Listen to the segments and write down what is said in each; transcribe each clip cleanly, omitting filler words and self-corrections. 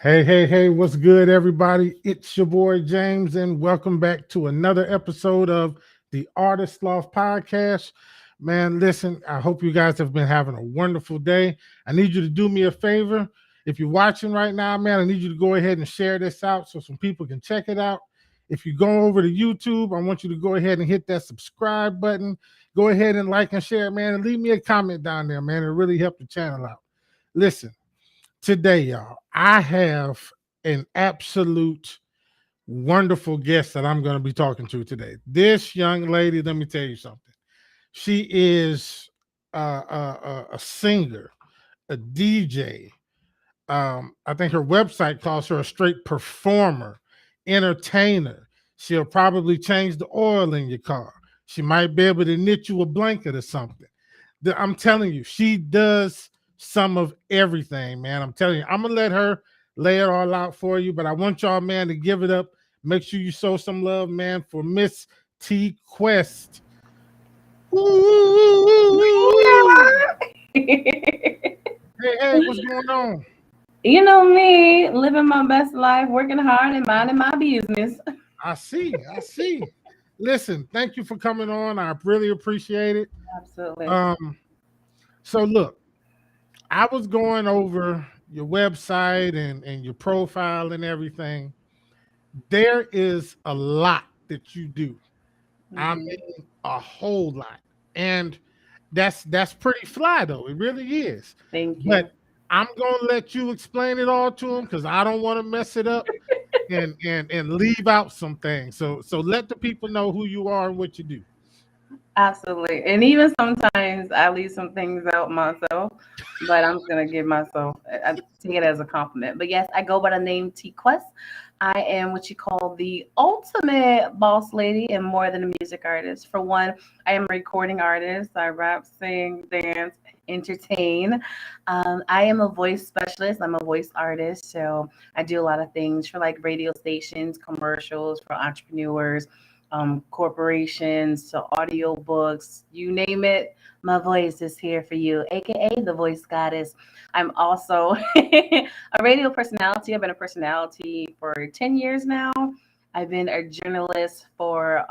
Hey, hey, hey, what's good, everybody? It's your boy James, and welcome back to another episode of the Artist Loft podcast. Man, listen, I hope you guys have been having a wonderful day. I need you to do me a favor. If you're watching right now, man, I need you to go ahead and share this out so some people can check it out. If you go over to YouTube, I want you to go ahead and hit that subscribe button. Go ahead and like and share, man, and leave me a comment down there, man. It really helped the channel out. Listen. Today, y'all, I have an absolute wonderful guest that I'm going to be talking to today. This young lady, let me tell you something. She is a singer, a DJ. I think her website calls her a straight performer, entertainer. She'll probably change the oil in your car. She might be able to knit you a blanket or something. I'm telling you, she does some of everything, man. I'm telling you, I'm gonna let her lay it all out for you, but I want y'all, man, to give it up. Make sure you show some love, man, for Miss TQuest. Hey, hey, what's going on? You know me, living my best life, working hard and minding my business. I see. Listen, thank you for coming on. I really appreciate it. Absolutely. Um, so look, I was going over your website and your profile and everything. There is a lot that you do. I Mhm. mean, a whole lot. And that's pretty fly though. It really is. Thank But you. I'm gonna let you explain it all to him because I don't want to mess it up and leave out some things. So let the people know who you are and what you do. Absolutely. And even sometimes I leave some things out myself, but I'm just going to give myself, I take it as a compliment. But yes, I go by the name TQuest. I am what you call the ultimate boss lady and more than a music artist. For one, I am a recording artist. I rap, sing, dance, entertain. I am a voice specialist. I'm a voice artist. So I do a lot of things for like radio stations, commercials, for entrepreneurs, corporations to audiobooks, you name it. My voice is here for you, aka the voice goddess. I'm also a radio personality. I've been a personality for 10 years now. I've been a journalist for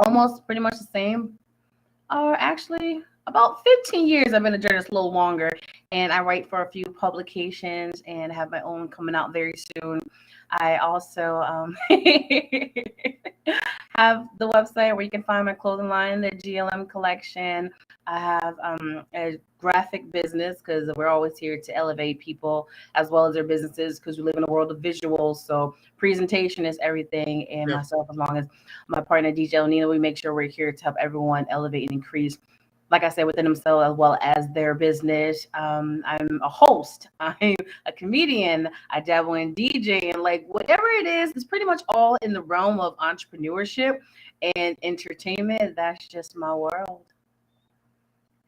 almost pretty much the same, or actually about 15 years. I've been a journalist a little longer, and I write for a few publications and have my own coming out very soon. I also have the website where you can find my clothing line, the GLM collection. I have a graphic business because we're always here to elevate people as well as their businesses because we live in a world of visuals. So presentation is everything. And Yeah, myself, as long as my partner DJ Nina, we make sure we're here to help everyone elevate and increase, like I said, within themselves as well as their business. I'm a host. I'm a comedian. I dabble in DJ and like whatever it is, it's pretty much all in the realm of entrepreneurship and entertainment. That's just my world.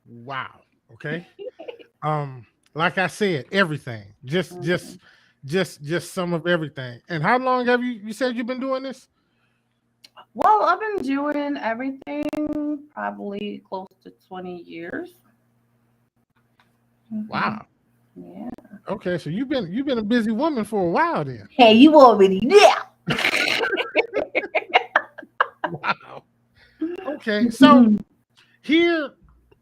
wow. Okay. Like I said, everything. Mhm. Just some of everything. And how long have you said you've been doing this? Well, I've been doing everything probably close to 20 years. Hmm. Wow. Yeah. Okay, so you've been a busy woman for a while then. Hey, you already know. Wow. Okay, so here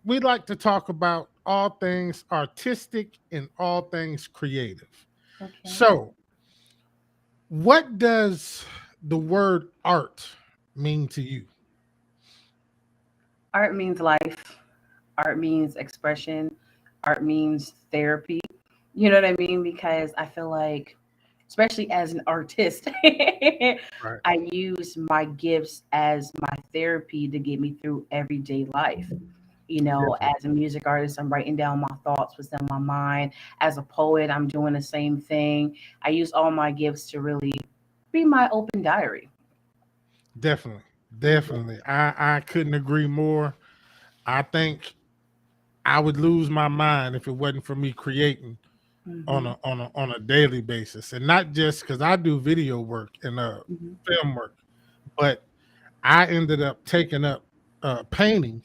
we like to talk about all things artistic and all things creative. Okay. So, what does the word art mean to you? Art means life. Art means expression. Art means therapy. You know what I mean? Because I feel like, especially as an artist, Right. I use my gifts as my therapy to get me through everyday life. You know, Definitely. as a music artist, I'm writing down my thoughts, what's in my mind. As a poet, I'm doing the same thing. I use all my gifts to really be my open diary. Definitely. Mhm. Definitely. I couldn't agree more. I think I would lose my mind if it wasn't for me creating on Mhm. a daily basis, and not just because I do video work and Mhm. film work, but I ended up taking up painting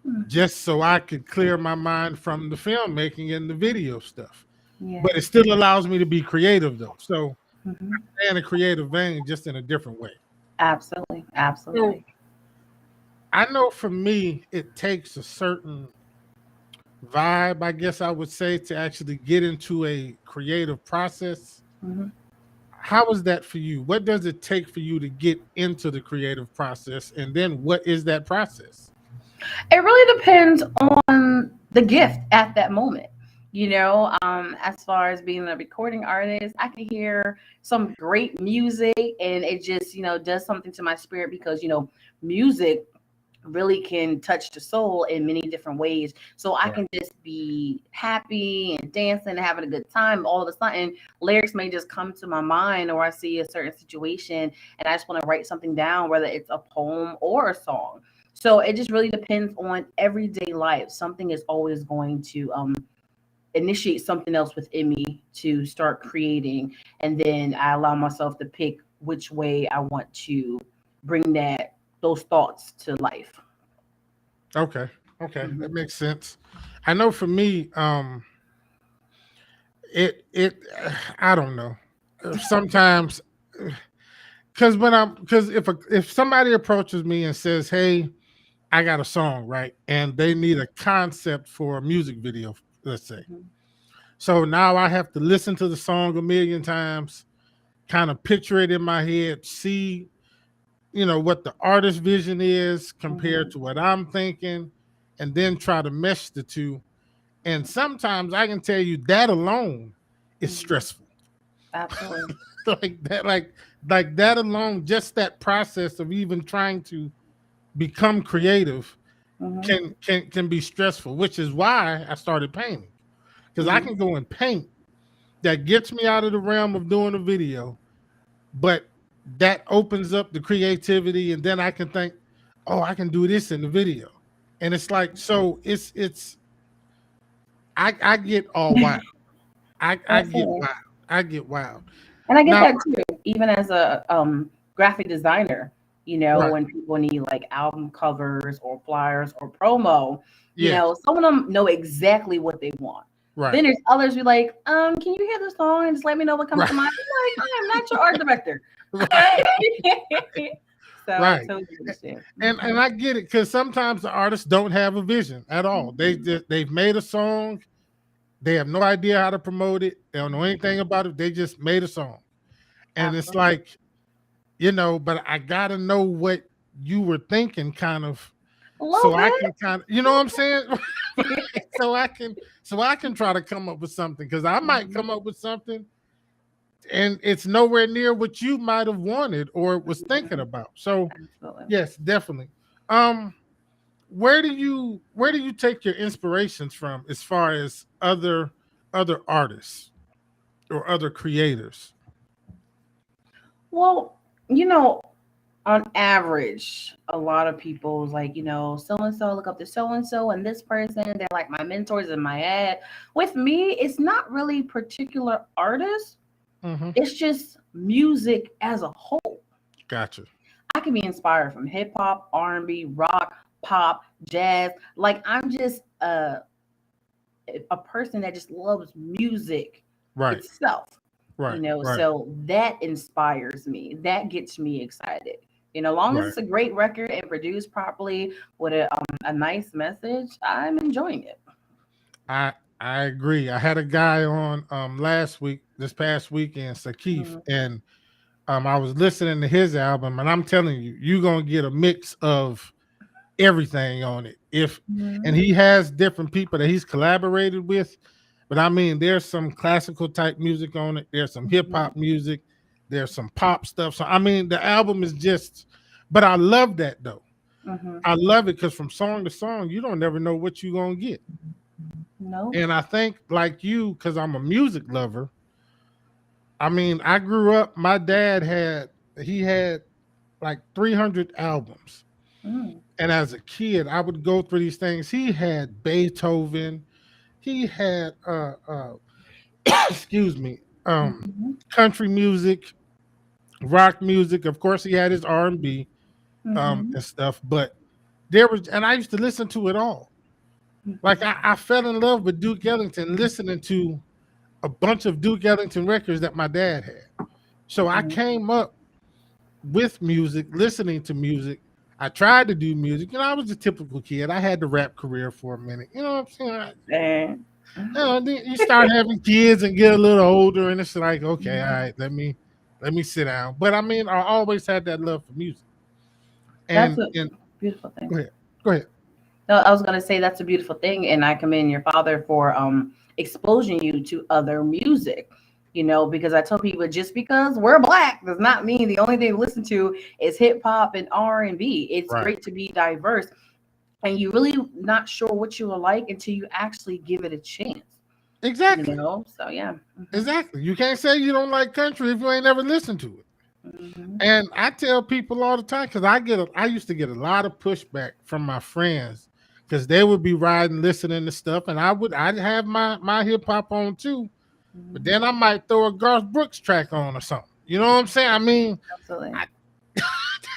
Mhm. just so I could clear my mind from the filmmaking and the video stuff. Yeah. but it still allows me to be creative though. So Hmm. I in a creative vein, just in a different way. Absolutely. So Absolutely. I know for me, it takes a certain vibe, I guess I would say, to actually get into a creative process. Hmm. How is that for you? What does it take for you to get into the creative process? And then what is that process? It really depends on the gift at that moment. As far as being a recording artist, I can hear some great music and it just, does something to my spirit because, music really can touch the soul in many different ways. So I Right. can just be happy and dancing and having a good time. All of a sudden, lyrics may just come to my mind, or I see a certain situation and I just want to write something down, whether it's a poem or a song. So it just really depends on everyday life. Something is always going to initiate something else within me to start creating. And then I allow myself to pick which way I want to bring those thoughts to life. Okay. Okay. Mhm. That makes sense. I know for me, it I don't know. Sometimes because if somebody approaches me and says, "Hey, I got a song, right?" and they need a concept for a music video, let's say. Mhm. So now I have to listen to the song a million times, kind of picture it in my head, see, what the artist vision is compared Mhm. to what I'm thinking, and then try to mesh the two. And sometimes I can tell you that alone is Mhm. stressful. Absolutely. like that, like that alone, just that process of even trying to become creative Mhm. can be stressful, which is why I started painting. Because I Mhm. can go and paint that gets me out of the realm of doing a video, but that opens up the creativity, and then I can think, oh, I can do this in the video. And it's like, so it's I get all wild. I get Absolutely. wild. I get wild. And I get Now, that too. Even as a graphic designer, right, when people need like album covers or flyers or promo, yeah, some of them know exactly what they want. right, Then there's others who like, can you hear the song and just let me know what comes right, to mind? I'm like, I am not your art director. right, So I right. totally understand. And I get it because sometimes the artists don't have a vision at all. They've made a song, they have no idea how to promote it, they don't know anything about it. They just made a song, and it's Absolutely. like, but I gotta know what you were thinking, kind of, A little so I can kind of, what I'm saying. bit. So I can try to come up with something, because I might Mhm. come up with something and it's nowhere near what you might have wanted or was thinking Mhm. about. So Absolutely. yes, definitely. Um, where do you take your inspirations from as far as other artists or other creators? Well, you know, on average, a lot of people's like, so and so look up to so and this person. They're like my mentors in my head. With me, it's not really particular artists. Mm-hmm. It's just music as a whole. Gotcha. I can be inspired from hip hop, R&B, rock, pop, jazz. Like I'm just a person that just loves music Right. itself. Right. Right. So that inspires me. That gets me excited. Long as Right. it's a great record and produced properly with a nice message, I'm enjoying it. I I agree. I had a guy on this past weekend, Sakif, Mhm. and I was listening to his album, and I'm telling you, you're gonna get a mix of everything on it. And Mhm. he has different people that he's collaborated with, but I mean, there's some classical type music on it. There's some hip Mhm. hop music. There's some pop stuff. So I mean, the album is just. But I love that though. Mhm. I love it because from song to song, you don't never know what you're gonna get. No. And I think like you, because I'm a music lover. I mean, I grew up. My dad had like 300 albums. Mm. And as a kid, I would go through these things. He had Beethoven. He had excuse me, Mhm. country music, rock music. Of course, he had his R&B Mhm. and stuff. But there was, and I used to listen to it all. Like Mhm. I fell in love with Duke Ellington listening to a bunch of Duke Ellington records that my dad had. So I Mhm. came up with music, listening to music. I tried to do music. I was a typical kid. I had the rap career for a minute. You know what I'm saying? And Then you start having kids and get a little older, and it's like, okay, all Mhm. right, let me sit down. But I mean, I always had that love for music. That's And a and beautiful thing. go ahead, go ahead. No, I was gonna say that's a beautiful thing, and I commend your father for exposing you to other music. Because I tell people just because we're black does not mean the only thing to listen to is hip hop and R&B. It's Right. great to be diverse, and you really not sure what you will like until you actually give it a chance. Exactly. So yeah. Exactly. You can't say you don't like country if you ain't never listened to it. Hmm. And I tell people all the time because I used to get a lot of pushback from my friends because they would be riding, listening to stuff, and I'd have my hip hop on too, but Hmm. then I might throw a Garth Brooks track on or something. You know what I'm saying? I mean, Absolutely. I,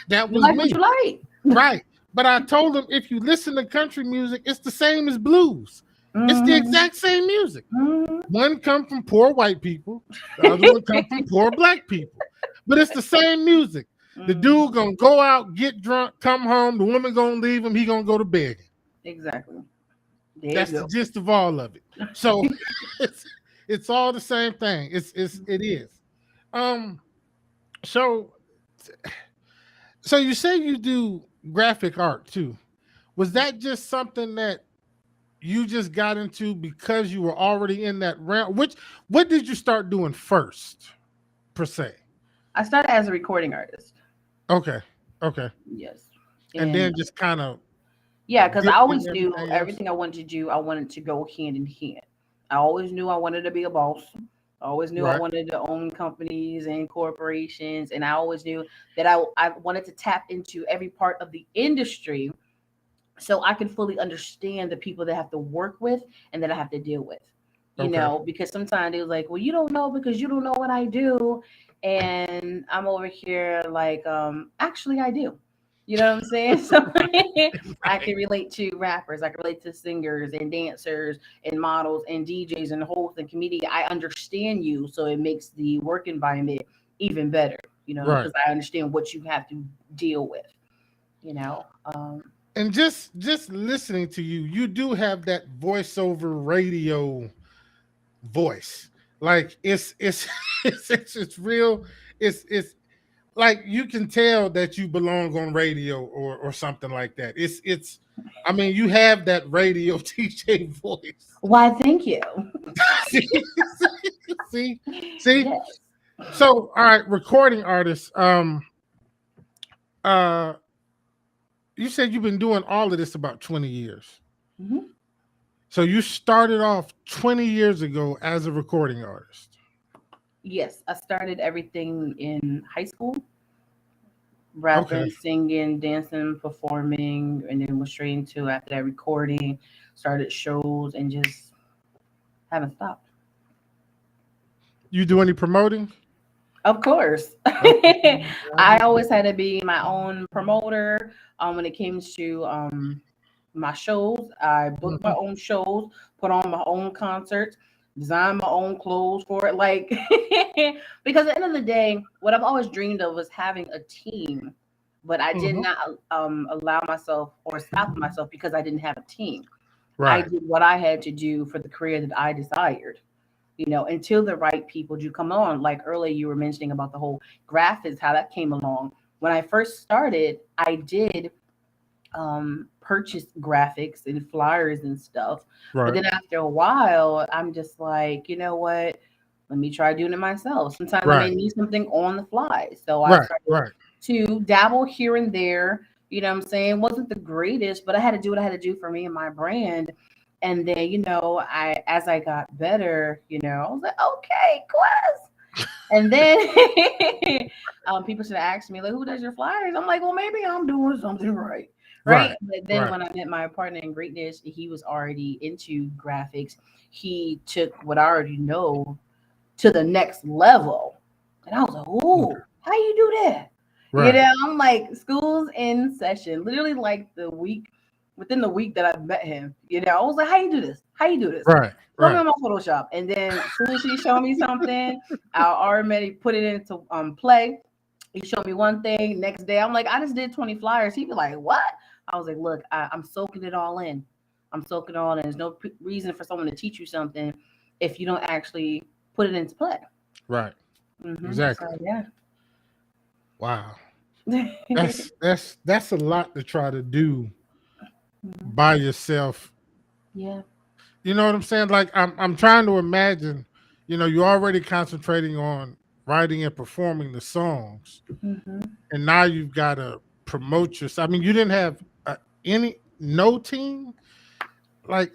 that You was like what me, you like. right? But I told them if you listen to country music, it's the same as blues. It's the Hmm. exact same music. Hmm. One come from poor white people, the other one come from poor black people. But it's the same music. The Hmm. dude gonna go out, get drunk, come home. The woman gonna leave him. He gonna go to bed. Exactly. There you That's the go. gist of all of it. So it's it's all the same thing. It is. Um. So so you say you do graphic art too. Was that just something that you just got into because you were already in that realm? What did you start doing first, per se? I started as a recording artist. Okay. Okay. Yes. And And then just kind of yeah, because I dipped in always knew everything else. everything I wanted to do, I wanted to go hand in hand. I always knew I wanted to be a boss. I always knew I Right. wanted to own companies and corporations. And I always knew that I wanted to tap into every part of the industry so I can fully understand the people that I have to work with and that I have to deal with. Okay. Because sometimes they was like, well, you don't know because you don't know what I do. And I'm over here like, actually I do. You know what I'm saying? So I Right. can relate to rappers, I can relate to singers and dancers and models and DJs and hosts and comedians. I understand you, so it makes the work environment even better, Right. because I understand what you have to deal with, you know. And just listening to you, you do have that voiceover radio voice. Like it's it's real. It's like you can tell that you belong on radio or something like that. It's I mean, you have that radio DJ voice. Why, thank you. see, see, see. Yes. So, all right, recording artists. Uh, you said you've been doing all of this about 20 years. Mhm. So you started off 20 years ago as a recording artist. Yes, I started everything in high school, Okay. rapping, singing, dancing, performing, and then was straight into after that recording, started shows, and just haven't stopped. You do any promoting? Of course. Okay. I always had to be my own promoter when it came to my shows. I booked my Mhm. own shows, put on my own concerts, design my own clothes for it. Like, because at the end of the day, what I've always dreamed of was having a team, but I did Mhm. not allow myself or stop myself because I didn't have a team. I Right. did what I had to do for the career that I desired. Until the right people do come on. Like earlier, you were mentioning about the whole graphics, how that came along. When I first started, I did purchase graphics and flyers and stuff. But Right. then after a while, I'm just like, you know what? Let me try doing it myself. Sometimes I may Right. need something on the fly. So I Right. started Right. to dabble here and there. You know what I'm saying? Wasn't the greatest, but I had to do what I had to do for me and my brand. And then, I as I got better, I was like, okay, Quest. And then people should have asked me, like, who does your flyers? I'm like, well, maybe I'm doing something right. Right. Right. But then Right. when I met my partner in greatness, he was already into graphics. He took what I already know to the next level. And I was like, Okay. ooh, how you do that? Right. I'm like, school's in session. Literally like the week within the week that I met him. You know, I was like, "How you do this? How you do this? Right. Show me Right. on my Photoshop." And then as soon as she showed me something, I already put it into play. He showed me one thing. Next day, I'm like, "I just did 20 flyers." He'd be like, "What?" I was like, "Look, I'm soaking it all in. I'm soaking it all in. There's no reason for someone to teach you something if you don't actually put it into play." Right. So Exactly. yeah. Wow. That's a lot to try to do by yourself. Yeah. You know what I'm saying? Like I'm trying to imagine, you're already concentrating on writing and performing the songs, hmm and now you've got to promote yourself. I mean, you didn't have any no team, like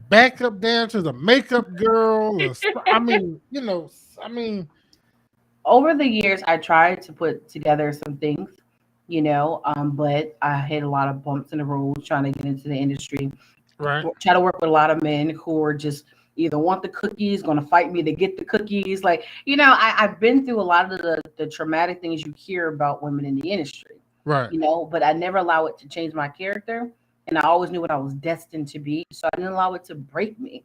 backup dancers, a makeup girl, I mean, I mean, Over the years, I tried to put together some things, but I hit a lot of bumps in the road trying to get into the industry. right, Try to work with a lot of men who are just either want the cookies, going to fight me to get the cookies. Like, I've been through a lot of the traumatic things you hear about women in the industry, right, but I never allow it to change my character. And I always knew what I was destined to be. So I didn't allow it to break me.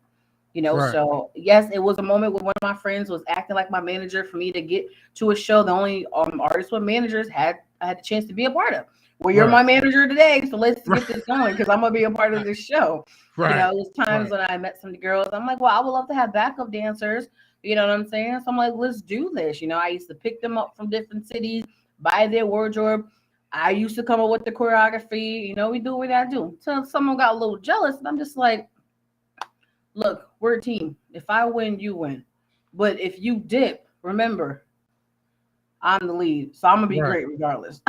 right, So yes, it was a moment when one of my friends was acting like my manager for me to get to a show. The only artists with managers I had the chance to be a part of. Well, you're right, my manager today, so let's right, get this going because I'm gonna be a part of this show. right, It was times right, when I met some girls. I'm like, well, I would love to have backup dancers. You know what I'm saying? So I'm like, let's do this. I used to pick them up from different cities, buy their wardrobe. I used to come up with the choreography. We do what I do. So someone got a little jealous, and I'm just like, look, we're a team. If I win, you win. But if you dip, remember, I'm the lead. So I'm gonna be right. great regardless.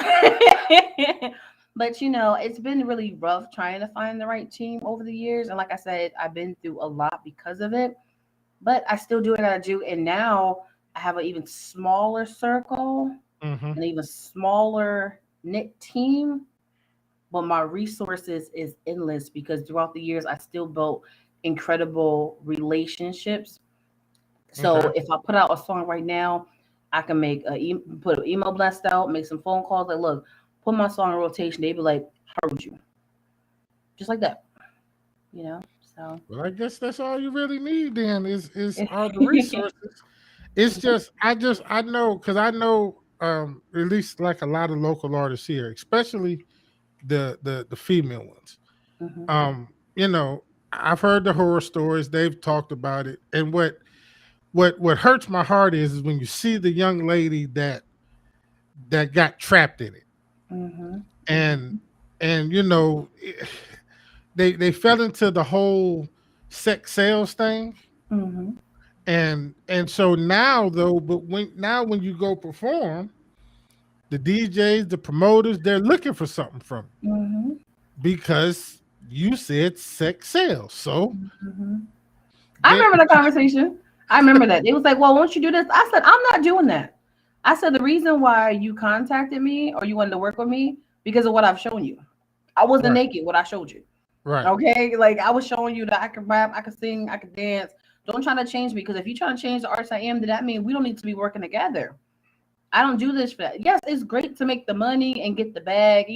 But it's been really rough trying to find the right team over the years. And like I said, I've been through a lot because of it. But I still do what I gotta do. And now I have an even smaller circle, Mm-hmm. an even smaller knit team. But my resources is endless because throughout the years I still built incredible relationships. So Okay. if I put out a song right now, I can put an email blast out, make some phone calls. Like, look, put my song in rotation. They be like, "Heard you," just like that. You know. So. Well, I guess that's all you really need then is are the resources. It's just I know because I know at least like a lot of local artists here, especially the female ones. Mhm. Um, you know, I've heard the horror stories, they've talked about it. And what hurts my heart is when you see the young lady that got trapped in it. Mhm. And they fell into the whole sex sales thing. Mhm. And so now though, but when you go perform, the DJs, the promoters, they're looking for something from you Mhm. because you said sex sales. So Mhm. I they remember the conversation. I remember that. It was like, well, won't you do this? I said, I'm not doing that. I said, the reason why you contacted me or you wanted to work with me because of what I've shown you. I wasn't right, naked, what I showed you. right, Okay. Like I was showing you that I could rap, I could sing, I could dance. Don't try to change me because if you're trying to change the artist I am, then that means we don't need to be working together. I don't do this for that. Yes, it's great to make the money and get the bag,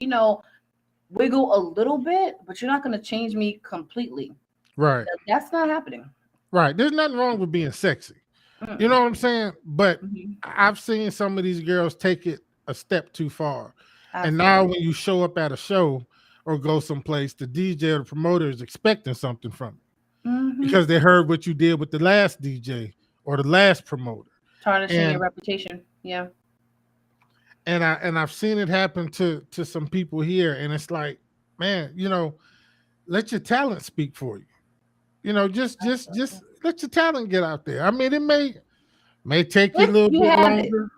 wiggle a little bit, but you're not going to change me completely. right, That's not happening. right. There's nothing wrong with being sexy. You Mm-mm. know what I'm saying? But Mhm. I've seen some of these girls take it a step too far. And now Absolutely. when you show up at a show or go someplace, the DJ or the promoter is expecting something from you hmm because they heard what you did with the last DJ or the last promoter. Tarnishing your And reputation. Yeah. I've seen it happen to some people here, and it's like, man, let your talent speak for you. Just Absolutely. let your talent get out there. I mean, it may take you a If little you bit have it. longer.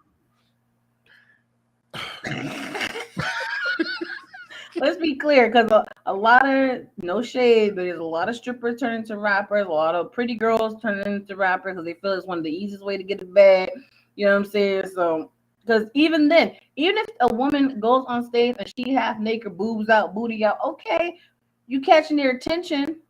Let's be clear, because a lot of no shade, but there's a lot of strippers turning into rappers, a lot of pretty girls turning into rappers because they feel it's one of the easiest way to get it back. You know what I'm saying? So, because even then, even if a woman goes on stage and she half naked, boobs out, booty out, okay, you catching their attention,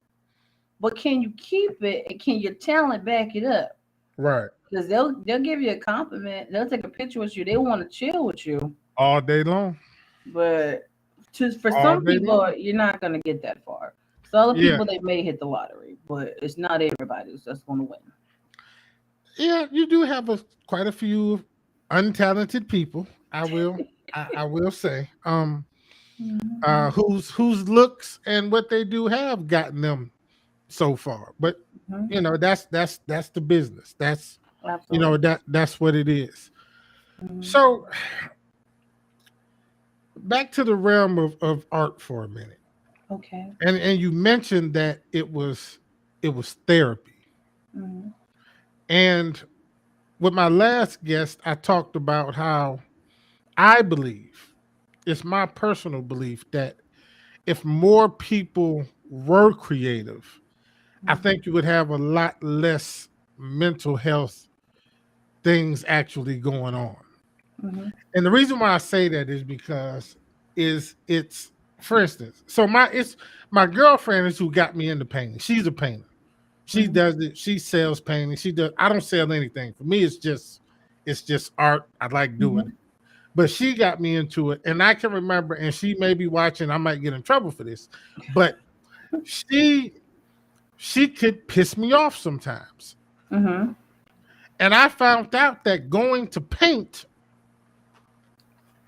but can you keep it and can your talent back it up? Right. Because they'll give you a compliment, they'll take a picture with you, they want to chill with you, All day long. but For all some day people, long. you're not gonna get that far. So other Yeah, people they may hit the lottery, but it's not everybody that's gonna win. yeah, you do have quite a few untalented people. I will say, Mhm. whose looks and what they do have gotten them so far. But Mhm. that's the business. That's Absolutely. that's what it is. Mhm. So back to the realm of art for a minute. Okay. And you mentioned that it was therapy. Mhm. And with my last guest, I talked about how I believe, it's my personal belief, that if more people were creative, I Mhm. think you would have a lot less mental health things actually going on. Mhm. And the reason why I say that is because it's for instance, so my girlfriend is who got me into painting. She's a painter. She Mhm. does it. She sells painting. She does. I don't sell anything. For me, it's just art. I like doing Mhm. it. But she got me into it, and I can remember. And she may be watching. I might get in trouble for this, but she she could piss me off sometimes. Mhm. And I found out that going to paint,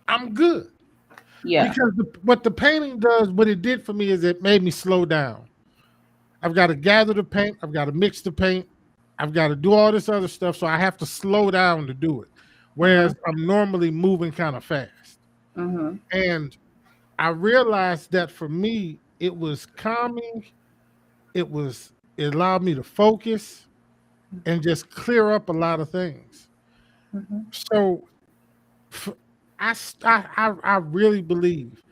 I'm good Yeah. because what the painting does, what it did for me is it made me slow down. I've got to gather the paint. I've got to mix the paint. I've got to do all this other stuff. So I have to slow down to do it. Mhm. Whereas I'm normally moving kind of fast. Mhm. And I realized that for me, it was calming. It allowed me to focus and just clear up a lot of things. Mhm. So f- I really believe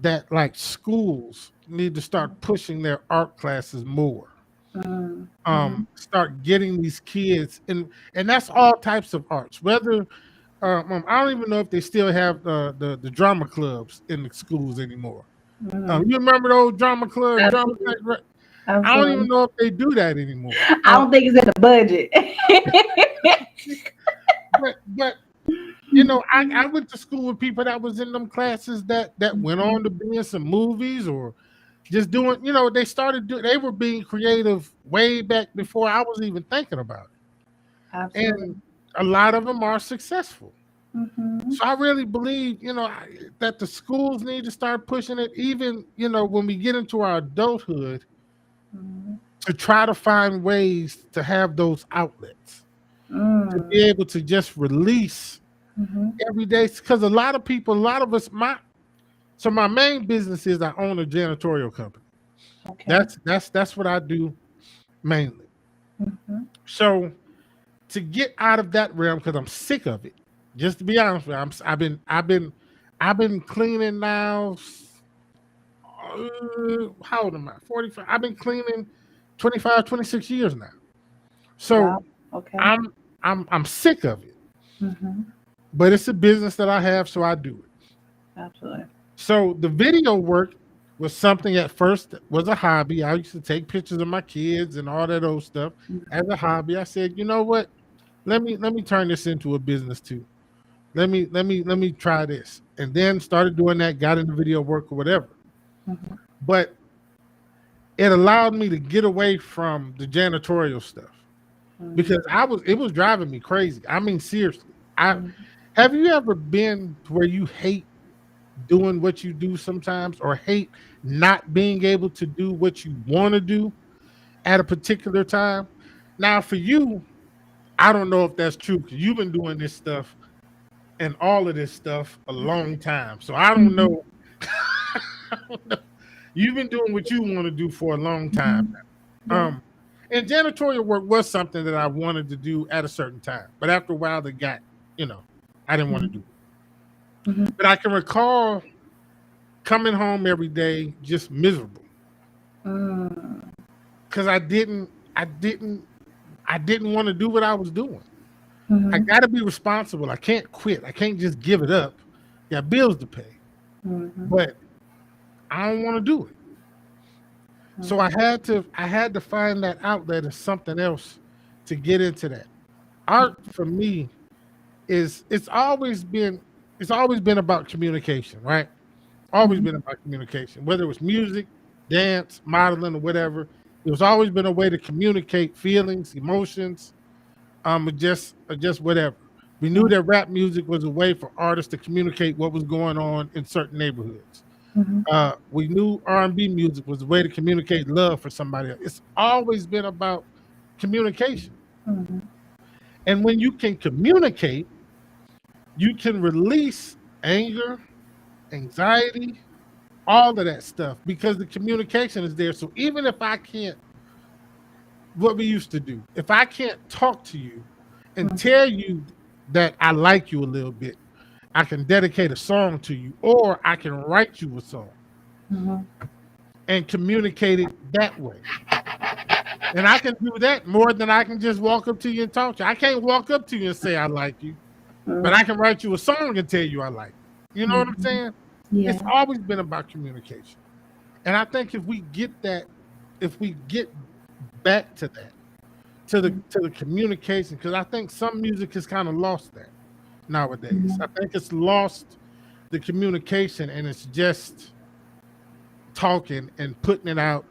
that like schools need to start pushing their art classes more. Mhm. Mhm. Start getting these kids, and that's all types of arts. Whether I don't even know if they still have the drama clubs in the schools anymore. Mhm. You remember those drama clubs, drama Absolutely. clubs, right? I don't even Absolutely. know if they do that anymore. I don't think it's in the budget. But I went to school with people that was in them classes that went on to be in some movies or just doing. They started doing. They were being creative way back before I was even thinking about it, and Absolutely. a lot of them are successful. Mhm. So I really believe, that the schools need to start pushing it, even, when we get into our adulthood, Mhm. to try to find ways to have those outlets, to Mm. be able to just release Mhm. every day. Because a lot of people, a lot of us, my main business is I own a janitorial company. Okay. That's what I do mainly. Mhm. So to get out of that realm, because I'm sick of it, just to be honest with you, I've been cleaning now. How old am I? 45. I've been cleaning 25, 26 years now. So Wow. Okay. I'm I'm sick of it. Mhm. But it's a business that I have, so I do it. Absolutely. So the video work was something at first that was a hobby. I used to take pictures of my kids and all that old stuff as a hobby. I said, you know what? Let me turn this into a business too. Let me try this. And then started doing that, got into video work or whatever. Mhm. But it allowed me to get away from the janitorial stuff because Mhm. it was driving me crazy. I mean, seriously. I Mhm. Have you ever been to where you hate doing what you do sometimes or hate not being able to do what you want to do at a particular time? Now, for you, I don't know if that's true because you've been doing this stuff and all of this stuff a long time. So I don't Mhm. know. I don't know. You've been doing what you want to do for a long time. Mhm. Yeah. Um, and janitorial work was something that I wanted to do at a certain time, but after a while, I didn't want to do Mhm. it. Mhm. But I can recall coming home every day just miserable Mm. because I didn't want to do what I was doing. I Mhm. got to be responsible. I can't quit. I can't just give it up. Got bills to pay, Mhm. but I don't want to do it. So Mhm. I had to find that outlet as something else to get into that. Art for me is it's always been about communication, right? Always been about communication, whether it was music, dance, modeling, or whatever. It was always been a way to communicate feelings, emotions, or just whatever. We knew that rap music was a way for artists to communicate what was going on in certain neighborhoods. Mhm. We knew R&B music was a way to communicate love for somebody else. It's always been about communication. Mhm. And when you can communicate, you can release anger, anxiety, all of that stuff because the communication is there. So even if I can't, what we used to do, if I can't talk to you and Mhm. tell you that I like you a little bit, I can dedicate a song to you, or I can write you a song Mhm. and communicate it that way. And I can do that more than I can just walk up to you and talk to you. I can't walk up to you and say I like you, but I can write you a song and tell you I like you. You know what I'm Mhm. saying? It's Yeah. always been about communication. And I think if we get that, if we get back to that, to the communication, because I think some music has kind of lost that nowadays. I Mhm. think it's lost the communication and it's just talking and putting it out.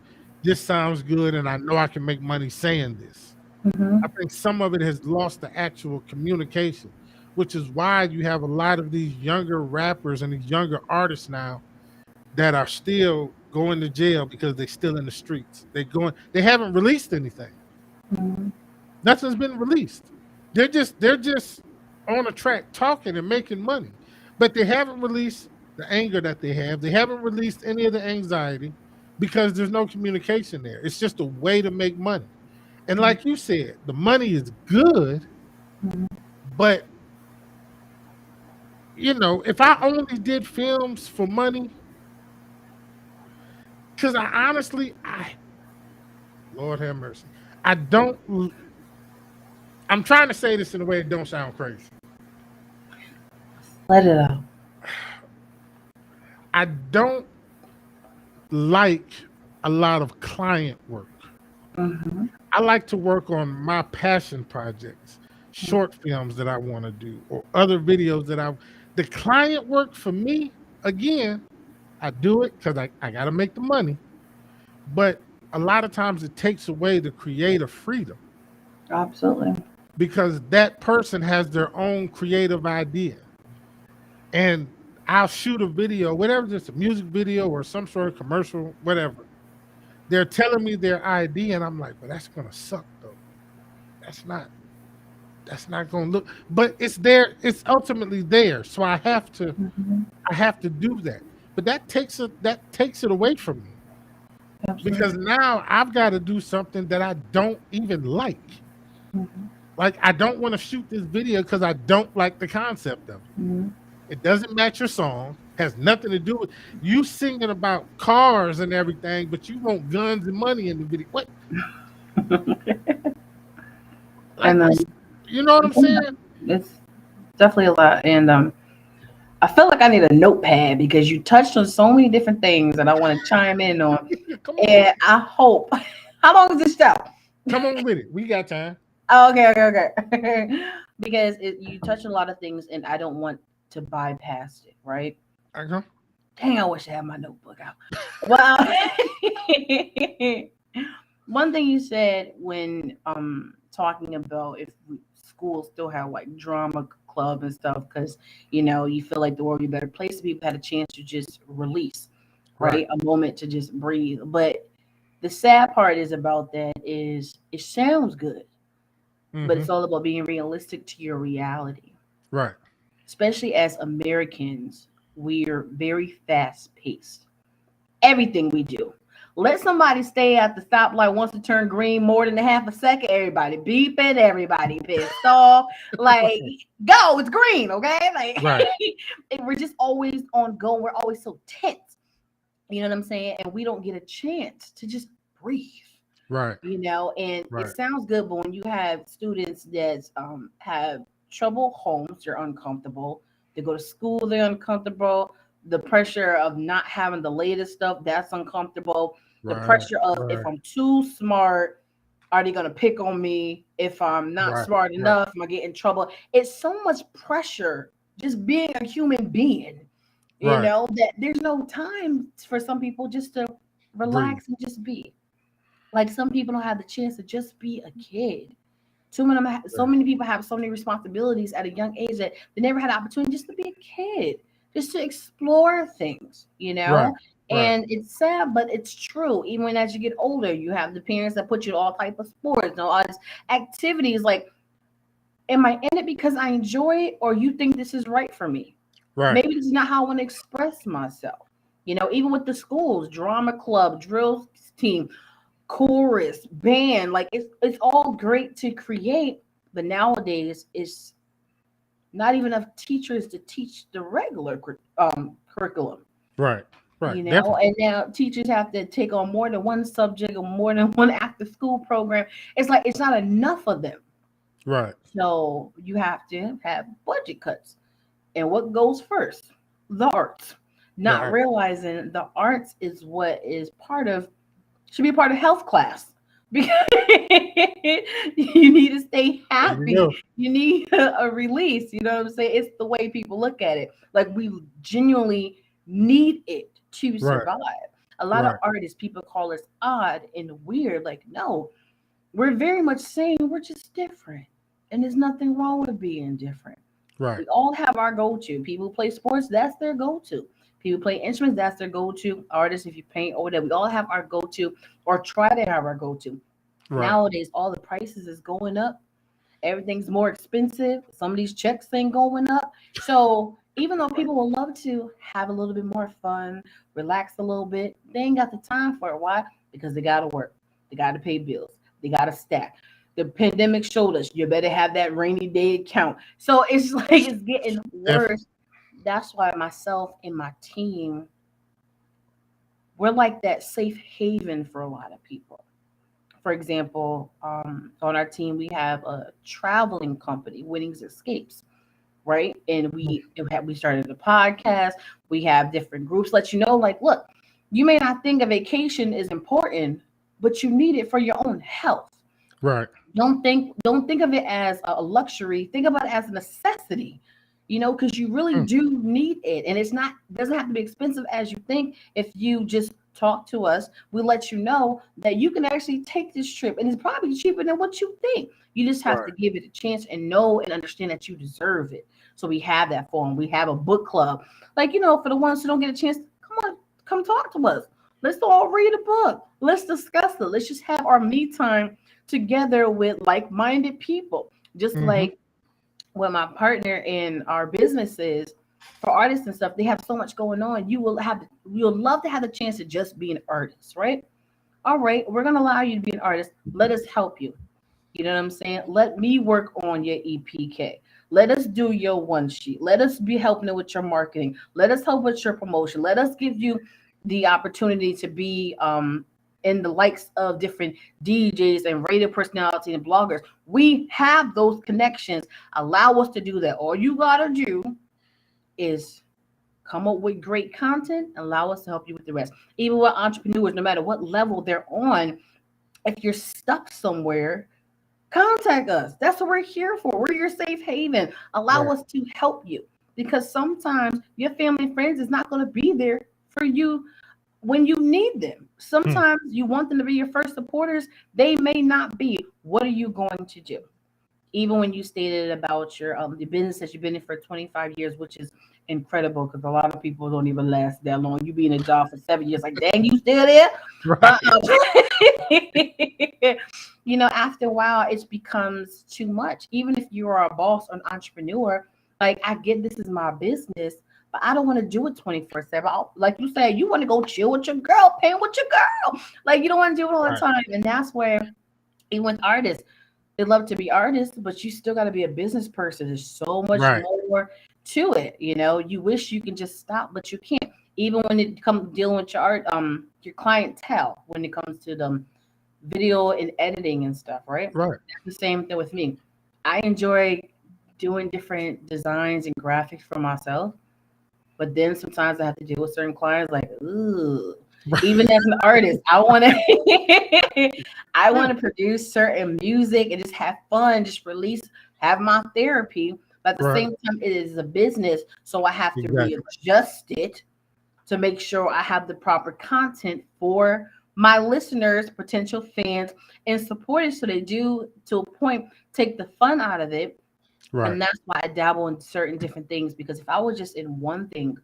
This sounds good, and I know I can make money saying this. I Mhm. think some of it has lost the actual communication, which is why you have a lot of these younger rappers and these younger artists now that are still going to jail because they're still in the streets. They haven't released anything. Mhm. Nothing's been released. They're just on a track talking and making money. But they haven't released the anger that they have. They haven't released any of the anxiety because there's no communication there. It's just a way to make money. And like you said, the money is good, Mhm. but if I only did films for money, because I honestly, Lord have mercy, I don't. I'm trying to say this in a way that don't sound crazy. Let it out. I don't like a lot of client work. Mhm. I like to work on my passion projects, short films that I want to do, or other videos the client work for me, again, I do it because I got to make the money. But a lot of times it takes away the creative freedom Absolutely. because that person has their own creative idea. And I'll shoot a video, whatever, just a music video or some sort of commercial, whatever. They're telling me their idea, and I'm like, but that's gonna suck though. That's not that's not gonna look, but it's there, it's ultimately there. So Mhm. I have to do that. But that takes it away from me because Absolutely. now I've got to do something that I don't even like. Mhm. Like I don't want to shoot this video because I don't like the concept of it. Mhm. It doesn't match your song, has nothing to do with you singing about cars and everything, but you want guns and money in the video. What? Like And this, you know what I'm saying? it's definitely a lot. And I feel like I need a notepad because you touched on so many different things that I want to chime in on. Come on. And I hope. How long is this show? Come on with it. We got time. Oh, okay. Because you touch on a lot of things, and I don't want to bypass it, right? Uh-huh. Dang, I wish I had my notebook out. Well, one thing you said when talking about if schools still have like drama club and stuff, because you feel like the world would be a better place if people had a chance to just release, Right. right? A moment to just breathe. But the sad part is about that is it sounds good, but Mm-hmm. it's all about being realistic to your reality. Right. Especially as Americans, we're very fast paced. Everything we do. Let somebody stay at the stoplight once it turn green more than a half a second. Everybody beeping, everybody pissed off. Like, go, it's green, okay? Like, Right. and we're just always on go. We're always so tense. You know what I'm saying? And we don't get a chance to just breathe. Right. And it Right. sounds good, but when you have students that have trouble homes, they're uncomfortable. They go to school, they're uncomfortable. The pressure of not having the latest stuff, that's uncomfortable. The Right. pressure of if Right. I'm too smart, are they gonna pick on me? If I'm not Right. smart Right. enough, am I get in trouble? It's so much pressure just being a human being Right. that there's no time for some people just to Breathe. relax and just be. Like some people don't have the chance to just be a kid. Too many, so Yeah. many people have so many responsibilities at a young age that they never had the opportunity just to be a kid, just to explore things. Right. Right. And it's sad, but it's true. Even as you get older, you have the parents that put you in all type of sports, all these activities. Like, am I in it because I enjoy it, or you think this is right for me? Right. Maybe this is not how I want to express myself. Even with the schools, drama club, drill team, chorus, band, like it's all great to create, but nowadays it's not even enough teachers to teach the regular curriculum. Right. Right. And Definitely. now teachers have to take on more than one subject or more than one after school program. It's like it's not enough of them. Right. So you have to have budget cuts. And what goes first? The arts. The Not art. realizing the arts is what is should be part of health class, because you need to stay There you happy. go. You need a release. You know what I'm saying? It's the way people look at it. Like we genuinely need it to Right. survive. A lot of Right. artists, people call us odd and weird. Like, no, we're very much saying we're just different. And there's nothing wrong with being different. Right. We all have our go-to. People who play sports, that's their go-to. People play instruments, that's their go-to. Artists, if you paint or whatever, we all have our go-to or try to have our go-to. Right. Nowadays, all the prices is going up. Everything's more expensive. Some of these checks ain't going up. So even though people will love to have a little bit more fun, relax a little bit, they ain't got the time for it. Why? Because they gotta work. They gotta pay bills. They gotta stack. The pandemic showed us you better have that rainy day account. So it's like it's getting Definitely. worse. That's why myself and my team, we're like that safe haven for a lot of people. For example, on our team, we have a traveling company, Winnings Escapes, right? And we started a podcast. We have different groups. Let you know, like, look, you may not think a vacation is important, but you need it for your own health. Right. Don't think of it as a luxury. Think about it as a necessity. Because you really Mm. do need it, and doesn't have to be expensive as you think. If you just talk to us, we'll let you know that you can actually take this trip, and it's probably cheaper than what you think. You just have Right. to give it a chance and know and understand that you deserve it. So we have that for them. We have a book club, like for the ones who don't get a chance. Come on, come talk to us. Let's all read a book. Let's discuss it. Let's just have our me time together with like-minded people. Just Mm-hmm. like what my partner in our businesses for artists and stuff, they have so much going on. You'll love to have the chance to just be an artist, right? All right, we're gonna allow you to be an artist. Let us help you. You know what I'm saying? Let me work on your EPK. Let us do your one sheet. Let us be helping with your marketing. Let us help with your promotion. Let us give you the opportunity to be in the likes of different DJs and radio personalities and bloggers. We have those connections. Allow us to do that. All you gotta do is come up with great content. Allow us to help you with the rest. Even with entrepreneurs, no matter what level they're on, if you're stuck somewhere, contact us. That's what we're here for. We're your safe haven. Allow Right. us to help you, because sometimes your family and friends is not going to be there for you when you need them. Hmm. Sometimes you want them to be your first supporters. They may not be. What are you going to do? Even when you stated about your the business that you've been in for 25 years, which is incredible, because a lot of people don't even last that long. You be in a job for 7 years, like, dang, you still there? But Right. after a while, it becomes too much. Even if you are a boss or an entrepreneur, like, I get this is my business, but I don't want to do it 24/7. Like you said, you want to go chill with your girl, paint with your girl. Like, you don't want to do it all the Right. time. And that's where, even with artists, they love to be artists, but you still got to be a business person. There's so much Right. more to it. You wish you can just stop, but you can't. Even when it comes dealing with your art, your clientele, when it comes to the video and editing and stuff, right? Right. That's the same thing with me. I enjoy doing different designs and graphics for myself, but then sometimes I have to deal with certain clients like, ooh. Even as an artist, I want to I want to produce certain music and just have fun, just release, have my therapy. But at the Right. same time, it is a business, so I have to Exactly. readjust it to make sure I have the proper content for my listeners, potential fans, and supporters, so they do, to a point, take the fun out of it. Right. And that's why I dabble in certain different things, because if I was just in one thing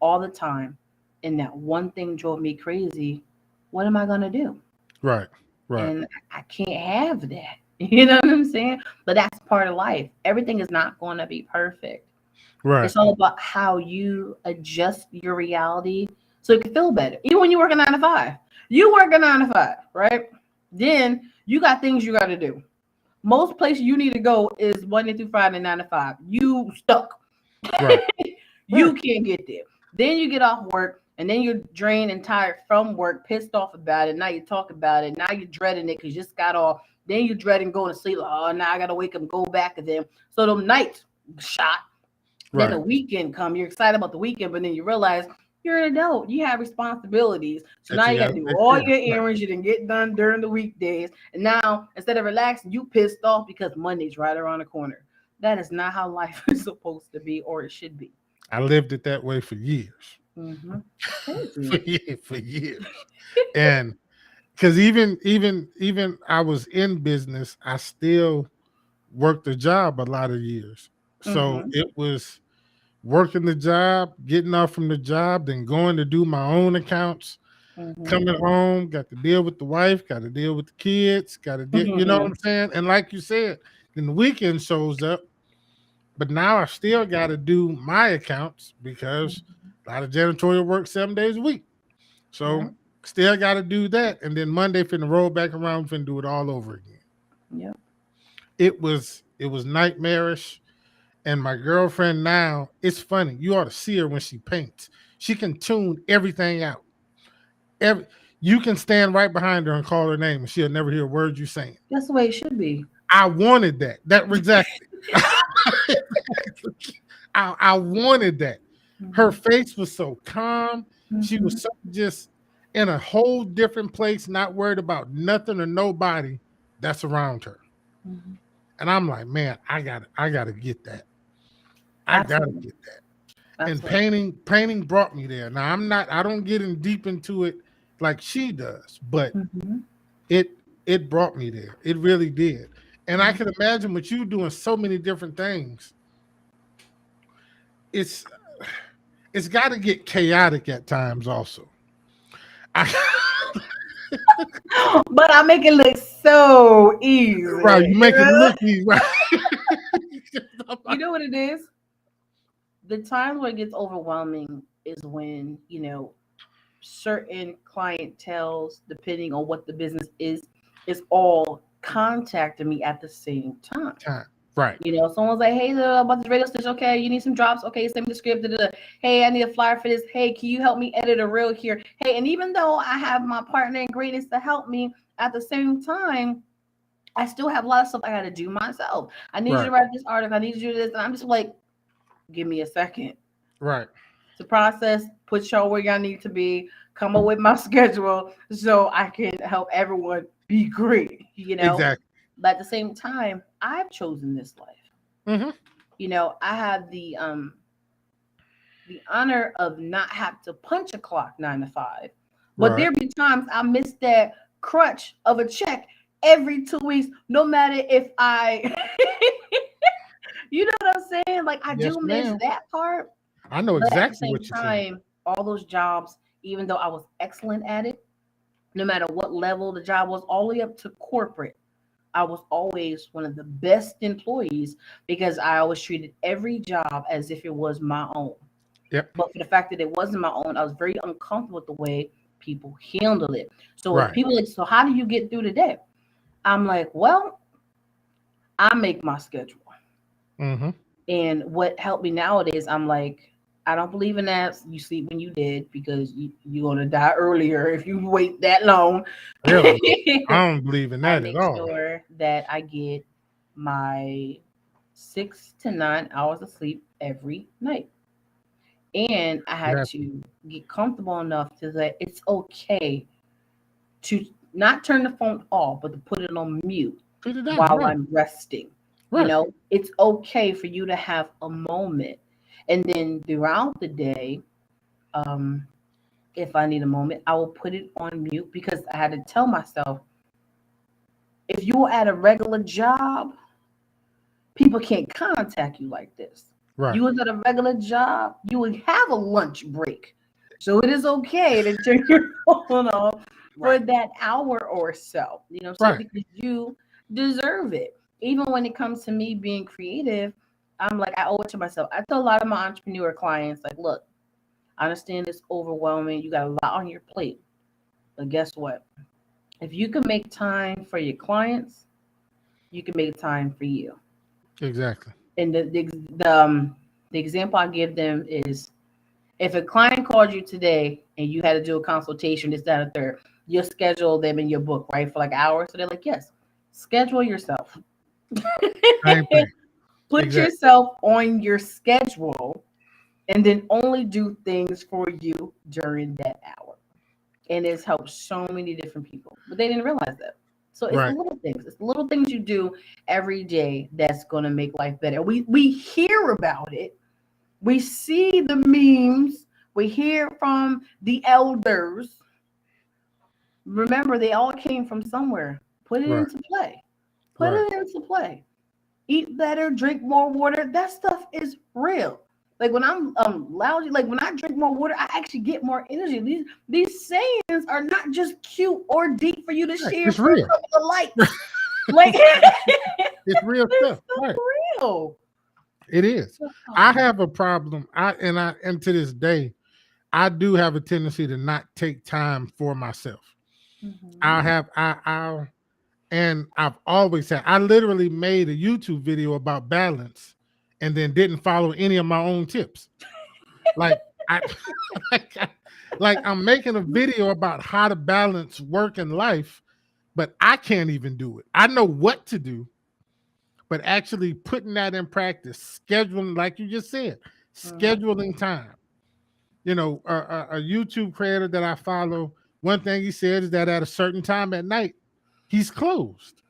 all the time and that one thing drove me crazy, what am I going to do? Right. Right. And I can't have that. You know what I'm saying? But that's part of life. Everything is not going to be perfect. Right. It's all about how you adjust your reality so it can feel better. Even when you work a 9 to 5, you work a 9 to 5, right? Then you got things you got to do. Most places you need to go is Monday through Friday, 9 to 5. You stuck. Right. You Right. can't get there. Then you get off work, and then you're drained and tired from work, pissed off about it. Now you talk about it. Now you're dreading it because you just got off. Then you dreading going to sleep. Like, oh, now I gotta wake up and go back again. So them nights shot. Then the Right. weekend come. You're excited about the weekend, but then you realize you're an adult. You have responsibilities. So That now you you got got to to do take all care of. your Right. errands you didn't get done during the weekdays. And now instead of relaxing, you pissed off because Monday's right around the corner. That is not how life is supposed to be, or it should be. I lived it that way for years. It's For crazy. years. For years. And because even I was in business, I still worked a job a lot of years. So hmm it was working the job, getting off from the job, then going to do my own accounts, hmm coming home, got to deal with the wife, got to deal with the kids, got to deal, you know what I'm saying? And like you said, then the weekend shows up, but now I still got to do my accounts because a lot of janitorial work 7 days a week. Yeah. So still got to do that. And then Monday finna roll back around, finna do it all over again. Yep. It was nightmarish. And my girlfriend now, it's funny. You ought to see her when she paints. She can tune everything out. Every You can stand right behind her and call her name, and she'll never hear a word you saying. That's the way it should be. I wanted that. That exactly. I wanted that. Her hmm face was so calm. She hmm was so just in a whole different place, not worried about nothing or nobody that's around her. hmm And I'm like, man, I gotta get that. I gotta Absolutely. get that. And Absolutely. painting brought me there. Now I don't get in deep into it like she does, but hmm it it brought me there. It really did. And I hmm can imagine with you doing so many different things, it's it's got to get chaotic at times also. I, But I make it look so easy. right, you make it look easy, right? You know what it is? The times where it gets overwhelming is when, certain clientels, depending on what the business is all contacting me at the same time. Time. Right, Someone's like, hey, about this radio station. Okay, you need some drops. Okay, send me the script. Da, da, da. Hey, I need a flyer for this. Hey, can you help me edit a reel here? Hey, and even though I have my partner in greatness to help me, at the same time, I still have a lot of stuff I got to do myself. I need you to right, write this article. I need you to do this. And I'm just like, give me a second right. to process, put y'all where y'all need to be, come up with my schedule so I can help everyone be great. Exactly. But at the same time, I've chosen this life. Hmm. I have the honor of not have to punch a clock 9 to 5. But Right. there be times I miss that crutch of a check every 2 weeks, no matter if I you know what I'm saying? Like I Yes, do miss ma'am. that part. I know But at the exactly same what you're saying. time, all those jobs, even though I was excellent at it, no matter what level the job was, all the way up to corporate, I was always one of the best employees because I always treated every job as if it was my own. Yep. But for the fact that it wasn't my own, I was very uncomfortable with the way people handled it. So if Right. people like, so how do you get through the day? I'm like, well, I make my schedule. Hmm. And what helped me nowadays, I'm like, I don't believe in that. You sleep when you did because you're gonna die earlier if you wait that long. Hell no. I don't believe in I that at make all. sure that I get my 6 to 9 hours of sleep every night. And I You had have to to get comfortable enough to say it's okay to not turn the phone off, but to put it on mute put it down. while Right. I'm resting. You Right. know, it's okay for you to have a moment. And then throughout the day, um, if I need a moment, I will put it on mute because I had to tell myself if you're at a regular job, people can't contact you like this. Right. You was at a regular job, you would have a lunch break. So it is okay to turn your phone off for Right. that hour or so. You know what I'm saying? Right. Because you deserve it. Even when it comes to me being creative, I'm like, I owe it to myself. I tell a lot of my entrepreneur clients, like, look, I understand it's overwhelming. You got a lot on your plate. But guess what? If you can make time for your clients, you can make time for you. Exactly. And the example I give them is if a client called you today and you had to do a consultation, this, that, or third, you'll schedule them in your book, right, for like hours. So they're like, yes, schedule yourself. Same thing. Put Exactly. yourself on your schedule and then only do things for you during that hour. And it's helped so many different people, but they didn't realize that. So it's the Right. little things. It's the little things you do every day that's going to make life better. We hear about it. We see the memes. We hear from the elders. Remember, they all came from somewhere. Put it Right. into play. Put Right. it into play. Eat better, drink more water. That stuff is real. Like when I'm lousy, like when I drink more water, I actually get more energy. These sayings are not just cute or deep for you to Right. share It's for a real. couple of likes. Like It's real it's stuff. so Right. real. It is. I Oh. have a problem. And to this day, I do have a tendency to not take time for myself. Mhm. I have I and I've always had I literally made a YouTube video about balance and then didn't follow any of my own tips. Like I like, like I'm making a video about how to balance work and life, but I can't even do it. I know what to do, but actually putting that in practice, scheduling, like you just said, Mhm. scheduling time. A YouTube creator that I follow, one thing he said is that at a certain time at night, he's closed.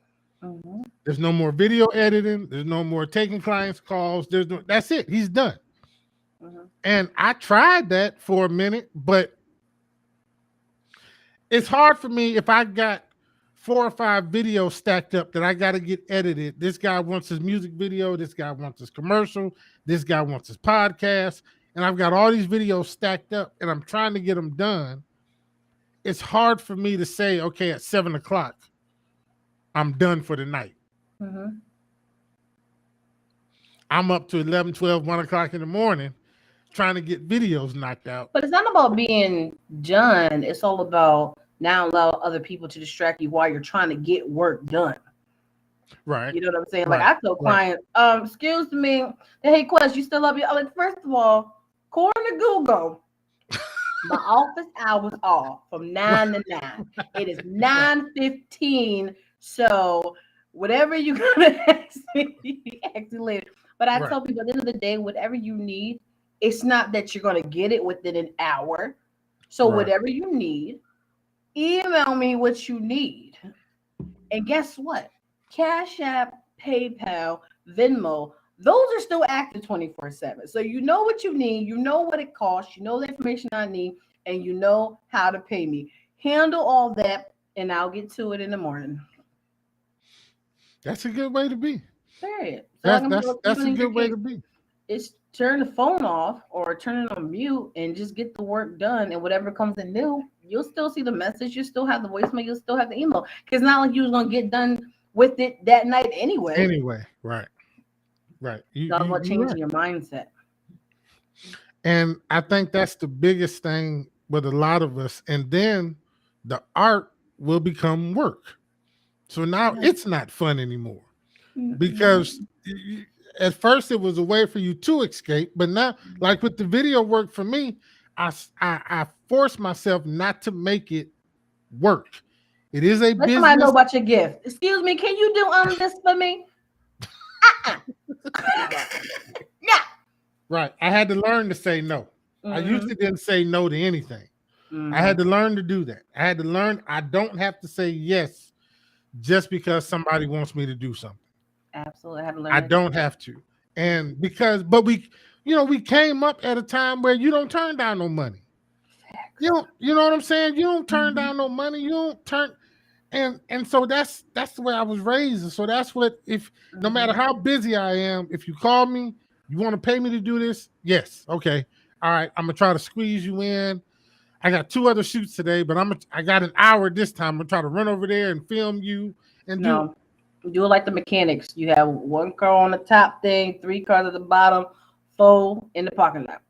Mhm. There's no more video editing. There's no more taking clients' calls. That's it. He's done. Mhm. And I tried that for a minute, but it's hard for me if I got 4 or 5 videos stacked up that I got to get edited. This guy wants his music video. This guy wants his commercial. This guy wants his podcast. And I've got all these videos stacked up and I'm trying to get them done. It's hard for me to say, okay, at 7 o'clock, I'm done for the night. Mhm. I'm up to 11, 12, 1 o'clock in the morning trying to get videos knocked out. But it's not about being done. It's all about now allow other people to distract you while you're trying to get work done. Right, You know what I'm saying? Like right, I tell right, clients, excuse me, hey Quest, you still up here? I'm like, first of all, according to Google, my office hours are from right, 9 to 9. It is right, 9:15. So whatever you gonna ask me, ask me later. But I right, tell people at the end of the day, whatever you need, it's not that you're gonna get it within an hour. So right. whatever you need, email me what you need. And guess what? Cash App, PayPal, Venmo, those are still active 24/7. So you know what you need, you know what it costs, you know the information I need, and you know how to pay me. Handle all that, and I'll get to it in the morning. That's a good way to be. Period. So like That's I'm that's even that's a in your good way case, to be. it's turn the phone off or turn it on mute and just get the work done. And whatever comes in new, you'll still see the message. You still have the voicemail. You'll still have the email. Because it's not like you was gonna get done with it that night anyway. Anyway, right, right. You It's all you about you're changing right. your mindset. And I think that's the biggest thing with a lot of us. And then the art will become work. So now Yeah. it's not fun anymore because Mm-mm. at first it was a way for you to escape, but now, like with the video work for me, I force myself not to make it work. It is a Let somebody know business, about your gift. Excuse me, can you do this for me? Uh-uh. right? Yeah. Right. I had to learn to say no. I used Mm-hmm. to didn't say no to anything. I Mm-hmm. had to learn to do that. I had to learn I don't have to say yes just because somebody wants me to do something. Absolutely. I had to learn I that don't too. have to. And because, but we, we came up at a time where you don't turn down no money. You Facts. don't, you know what I'm saying? You don't turn Mhm. down no money. You don't turn, and so that's the way I was raised. And so that's what, if no matter Mhm. how busy I am, if you call me, you want to pay me to do this, yes, okay, all right, I'm gonna try to squeeze you in. I got two other shoots today, but I got an hour this time. I'm gonna try to run over there and film you and do. No, do it like the mechanics. You have one car on the top thing, three cars at the bottom, four in the parking lot.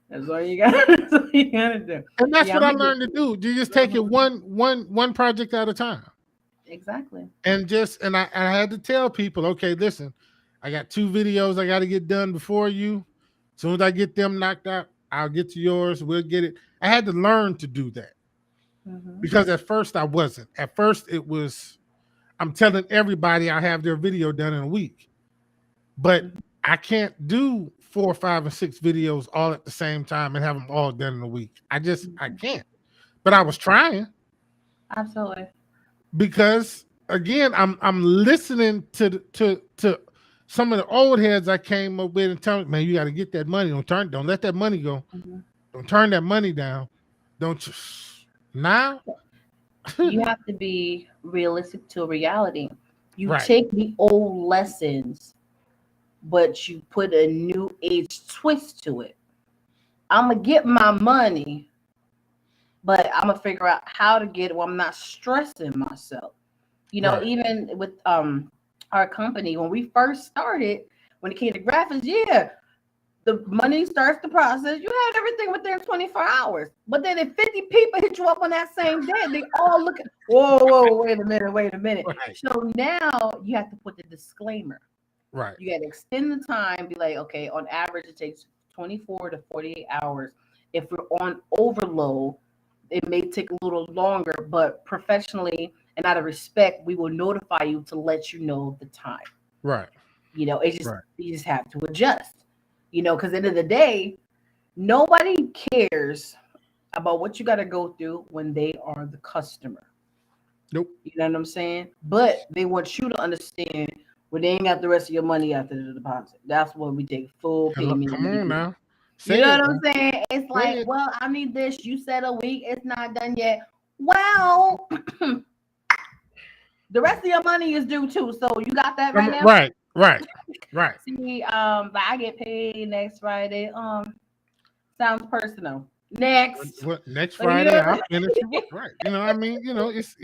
That's all you got. That's all you gotta do. And that's Yeah, what I'm I gonna learned to get. do. You just take it Mhm. one project at a time. Exactly. And I had to tell people, okay, listen, I got two videos I got to get done before you. As soon as I get them knocked out, I'll get to yours. We'll get it. I had to learn to do that Hmm. because at first I wasn't. At first it was, I'm telling everybody I have their video done in a week, but I can't do 4, 5, and 6 videos all at the same time and have them all done in a week. I can't. But I was trying. Absolutely. Because again, I'm listening to some of the old heads I came up with and telling me, man, you got to get that money. Don't let that money go. Mhm. Don't turn that money down. Don't you now? You have to be realistic to reality. You Right, take the old lessons, but you put a new age twist to it. I'm gonna get my money, but I'm gonna figure out how to get it while I'm not stressing myself. right, Even with our company when we first started, when it came to graphics, yeah, the money starts the process. You had everything within 24 hours. But then if 50 people hit you up on that same day, they all look at, whoa, whoa, wait a minute, wait a minute. right, So now you have to put the disclaimer. right, You got to extend the time, be like, okay, on average, it takes 24 to 48 hours. If we're on overload, it may take a little longer, but professionally and out of respect, we will notify you to let you know the time. right, It's just right. you just have to adjust. Because at the end of the day, nobody cares about what you got to go through when they are the customer. Nope. You know what I'm saying? But they want you to understand when they ain't got the rest of your money after the deposit. That's when we take full Hello, payment in come the on beginning. now. You Say know it. what I'm Now. saying? It's Say like, it. well, I need this. You said a week. It's not done yet. Well, the rest of your money is due too. So you got that right now? Right, right, right. See, but I get paid next Friday. Sounds personal. Next. What next But Friday I'll finish your work. Right. I mean, it's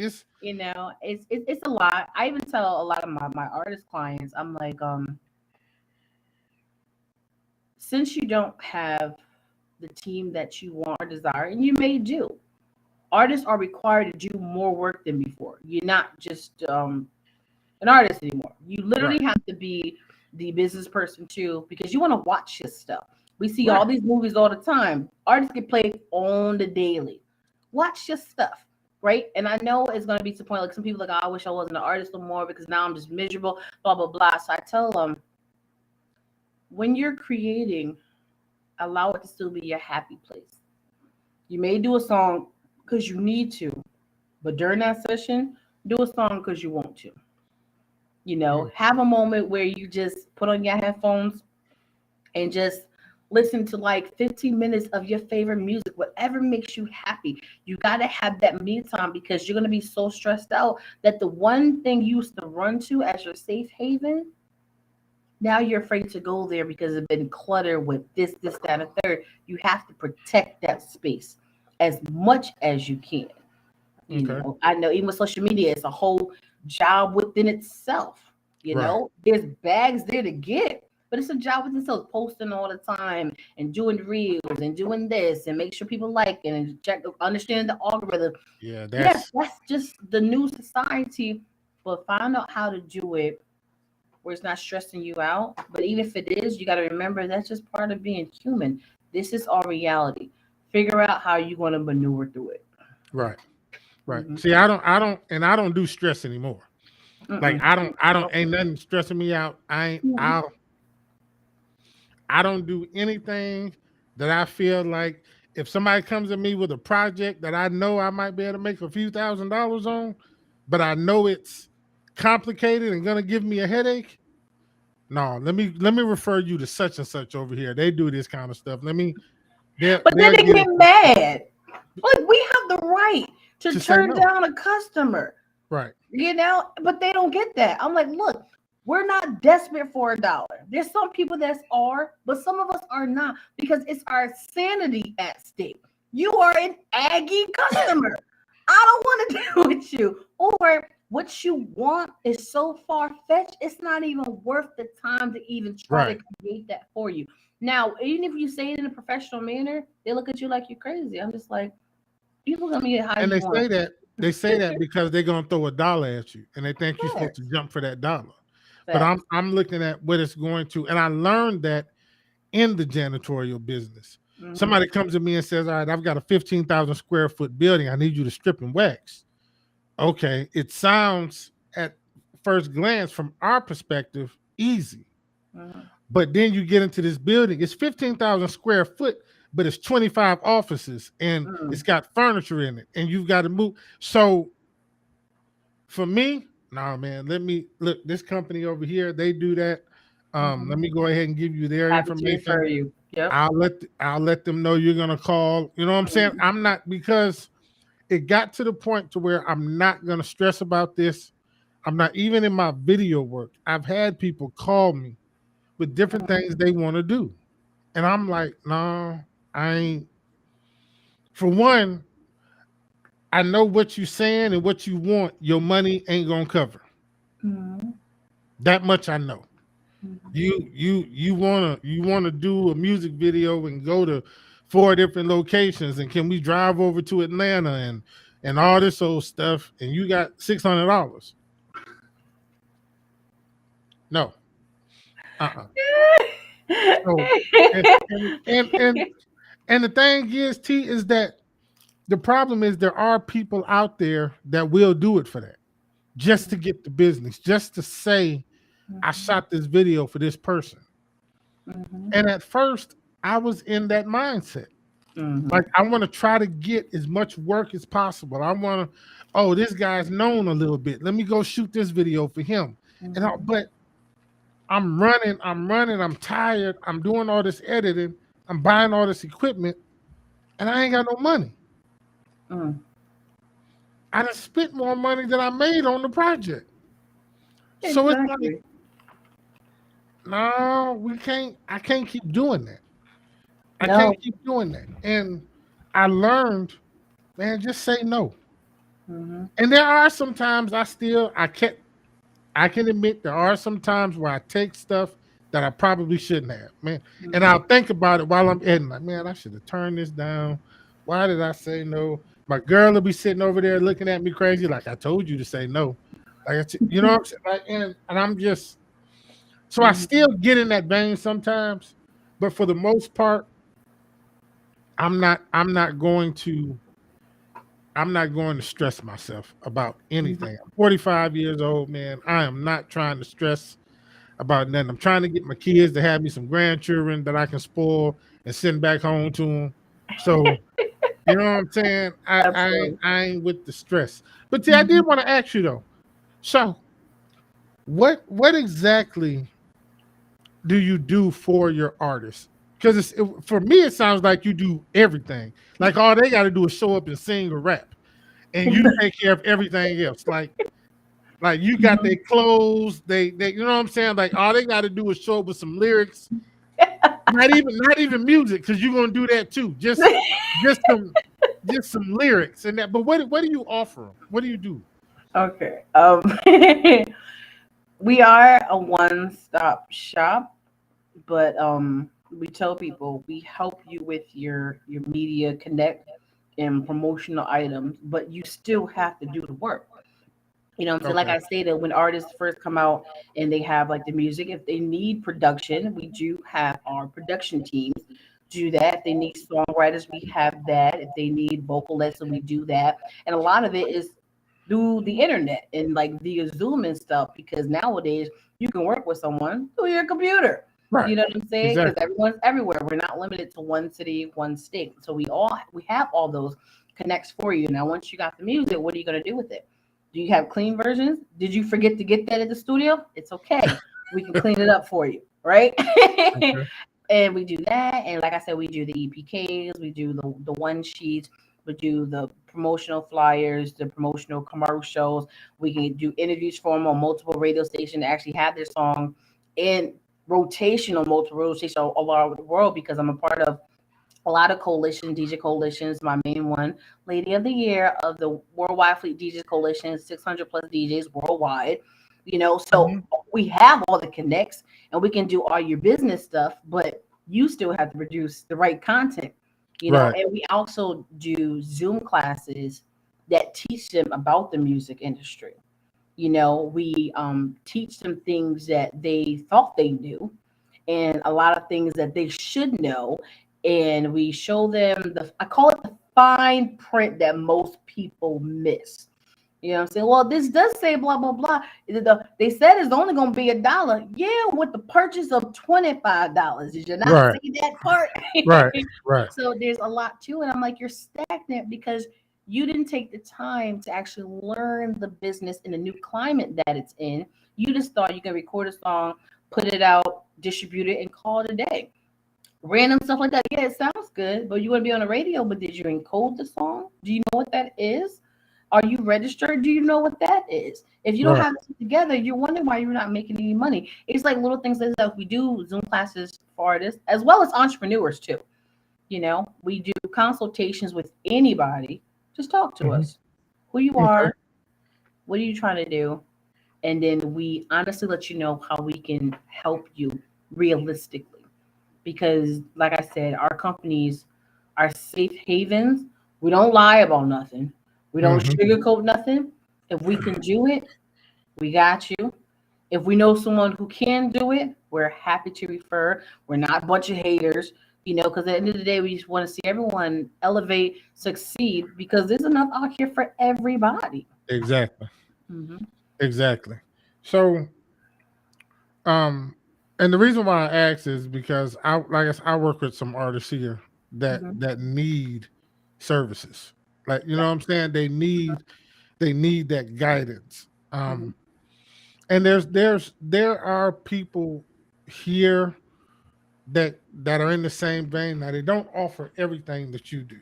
it's a lot. I even tell a lot of my artist clients, I'm like, since you don't have the team that you want or desire, and you may do, artists are required to do more work than before. You're not just an artist anymore. You literally right, have to be the business person too, because you want to watch his stuff. We see all right. these movies all the time. Artists get played on the daily. Watch your stuff, right? And I know it's gonna be to the point like some people like, oh, I wish I wasn't an artist no more because now I'm just miserable, blah blah blah. So I tell them, when you're creating, allow it to still be your happy place. You may do a song because you need to, but during that session, do a song because you want to. Mm, Have a moment where you just put on your headphones and just listen to like 15 minutes of your favorite music, whatever makes you happy. You got to have that me time because you're going to be so stressed out that the one thing you used to run to as your safe haven, now you're afraid to go there because it's been cluttered with this, that, and third. You have to protect that space as much as you can. okay. I know even with social media, it's a whole job within itself. Right. There's bags there to get, but it's a job within itself. Posting all the time and doing reels and doing this and make sure people like it and check understanding the algorithm. Yeah, Yes, that's that's just the new society, but find out how to do it where it's not stressing you out. But even if it is, you got to remember that's just part of being human. This is our reality. Figure out how you're going to maneuver through it. right. Right. Mm-hmm. See, I don't do stress anymore. Like Mm-mm. I don't ain't nothing stressing me out. Mm-mm. I don't do anything that I feel like if somebody comes to me with a project that I know I might be able to make a few $1,000s on, but I know it's complicated and gonna give me a headache. No, let me refer you to such and such over here. They do this kind of stuff. But then They'll they get get it mad. Like we have the right to to say turn no. down a customer, Right, but they don't get that. I'm like, look, we're not desperate for $1. There's some people that are, but some of us are not because it's our sanity at stake. You are an Aggie customer. I don't want to deal with you. Or what you want is so far fetched, it's not even worth the time to even try to right. create that for you. Now, even if you say it in a professional manner, they look at you like you're crazy. I'm just like, you look at me how And you want. they say that because they're gonna throw $1 at you, and they think you're supposed to Facts. jump for that dollar. But I'm Facts. I'm looking at what it's going to, and I learned that in the janitorial business. Mhm. Somebody comes to me and says, "All right, I've got a 15,000 square foot building. I need you to strip and wax." Okay, it sounds at first glance from our perspective easy, Mhm. but then you get into this building. It's 15,000 square foot, but it's 25 offices and it's Mhm. got furniture in it, and you've got to move. So for me, nah, man, let me look. This company over here, they do that. Let Mhm. me go ahead and give you their Happy to information. refer you. Yep. I'll let them know you're gonna call. You know what I'm saying? Mhm. I'm not, because it got to the point to where I'm not gonna stress about this. I'm not even in my video work. I've had people call me with different things they want to do. And I'm like, no, I ain't. For one, I know what you saying and what you want, your money ain't gonna cover. Mhm. That much I know. Mhm. You wanna do a music video and go to 4 different locations, and can we drive over to Atlanta and all this old stuff, and you got $600? No. Uh-uh. So and the thing is, T, is that the problem is there are people out there that will do it for that, just to get the business, just to say I Mhm. shot this video for this person. Mhm. And at first I was in that mindset. Like, Mhm. I want to try to get as much work as possible. I want to, oh, this guy's known a little bit. Let me go shoot this video for him. Mhm. But I'm running, I'm tired, I'm doing all this editing, I'm buying all this equipment, and I ain't got no money. Mhm. I done spent more money than I made on the project. So it's like, Exactly. no, I can't keep doing that. I can't No. keep doing that. And I learned, man, just say no. Mhm. And there are some times I can admit there are some times where I take stuff that I probably shouldn't have, man. And Mhm. I'll think about it while I'm editing, like, man, I should have turned this down. Why did I say no? My girl will be sitting over there looking at me crazy, like, I told you to say no. You know what I'm saying? Like, and I'm just, so I still Mhm. get in that vein sometimes, but for the most part, I'm not going to stress myself about Mhm. anything. I'm 45 years old, man. I am not trying to stress about nothing. I'm trying to get my kids to have me some grandchildren that I can spoil and send back home to them. So, you know what I'm saying? Absolutely. I ain't with the stress. But see, I Mhm. did want to ask you though. So, what exactly do you do for your artists? Because for me, it sounds like you do everything. Like, all they got to do is show up and sing or rap, and you take care of everything else. Like you got their Mhm. clothes, they you know what I'm saying? Like, all they got to do is show up with some lyrics, not even music, because you're gonna do that too. Just some just some lyrics and that. But what do you offer them? What do you do? Okay. We are a one-stop shop, but we tell people we help you with your media connect and promotional items, but you still have to do the work. You know what I'm saying? Like Okay. I stated, when artists first come out and they have like the music, if they need production, we do have our production teams do that. If they need songwriters, we have that. If they need vocal lessons, we do that. And a lot of it is through the internet and like via Zoom and stuff, because nowadays you can work with someone through your computer. Right. You know what I'm saying? Because Exactly. everyone's everywhere. We're not limited to one city, one state. So we have all those connects for you. Now, once you got the music, what are you gonna do with it? Do you have clean versions? Did you forget to get that at the studio? It's okay. We can clean it up for you, right? Okay. And we do that. And like I said, we do the EPKs, we do the one sheets, we do the promotional flyers, the promotional commercials. We can do interviews for them on multiple radio stations to actually have their song in rotation on multiple radio stations all over the world because I'm a part of a lot of coalitions, DJ coalitions. My main one, Lady of the Year of the Worldwide Fleet DJs Coalition, 600 plus DJs worldwide. So Mhm. we have all the connects and we can do all your business stuff, but you still have to produce the right content. Right. And we also do Zoom classes that teach them about the music industry. We teach them things that they thought they knew and a lot of things that they should know. And we show them I call it the fine print that most people miss. You know what I'm saying? Well, this does say blah, blah, blah. They said it's only going to be $1. Yeah, with the purchase of $25. Did you not Right. see that part? Right. Right. So there's a lot to it. I'm like, you're stagnant because you didn't take the time to actually learn the business in the new climate that it's in. You just thought you can record a song, put it out, distribute it, and call it a day. Random stuff like that. Yeah, it sounds good, but you want to be on the radio. But did you encode the song? Do you know what that is? Are you registered? Do you know what that is? If you don't Right. have it together, you're wondering why you're not making any money. It's like little things like that. We do Zoom classes for artists as well as entrepreneurs too. We do consultations with anybody. Just talk to Mhm. us. Who you Okay. are, what are you trying to do? And then we honestly let you know how we can help you realistically. Because, like I said, our companies are safe havens. We don't lie about nothing, we don't Mhm. sugarcoat nothing. If we can do it, we got you. If we know someone who can do it, we're happy to refer. We're not a bunch of haters, because at the end of the day, we just want to see everyone elevate, succeed, because there's enough out here for everybody. Exactly. Hmm. Exactly. So, um, and the reason why I ask is because like I said, I work with some artists here that Hmm. need services. Like, you know what I'm saying? They need that guidance. Hmm. And there are people here that are in the same vein. Now they don't offer everything that you do.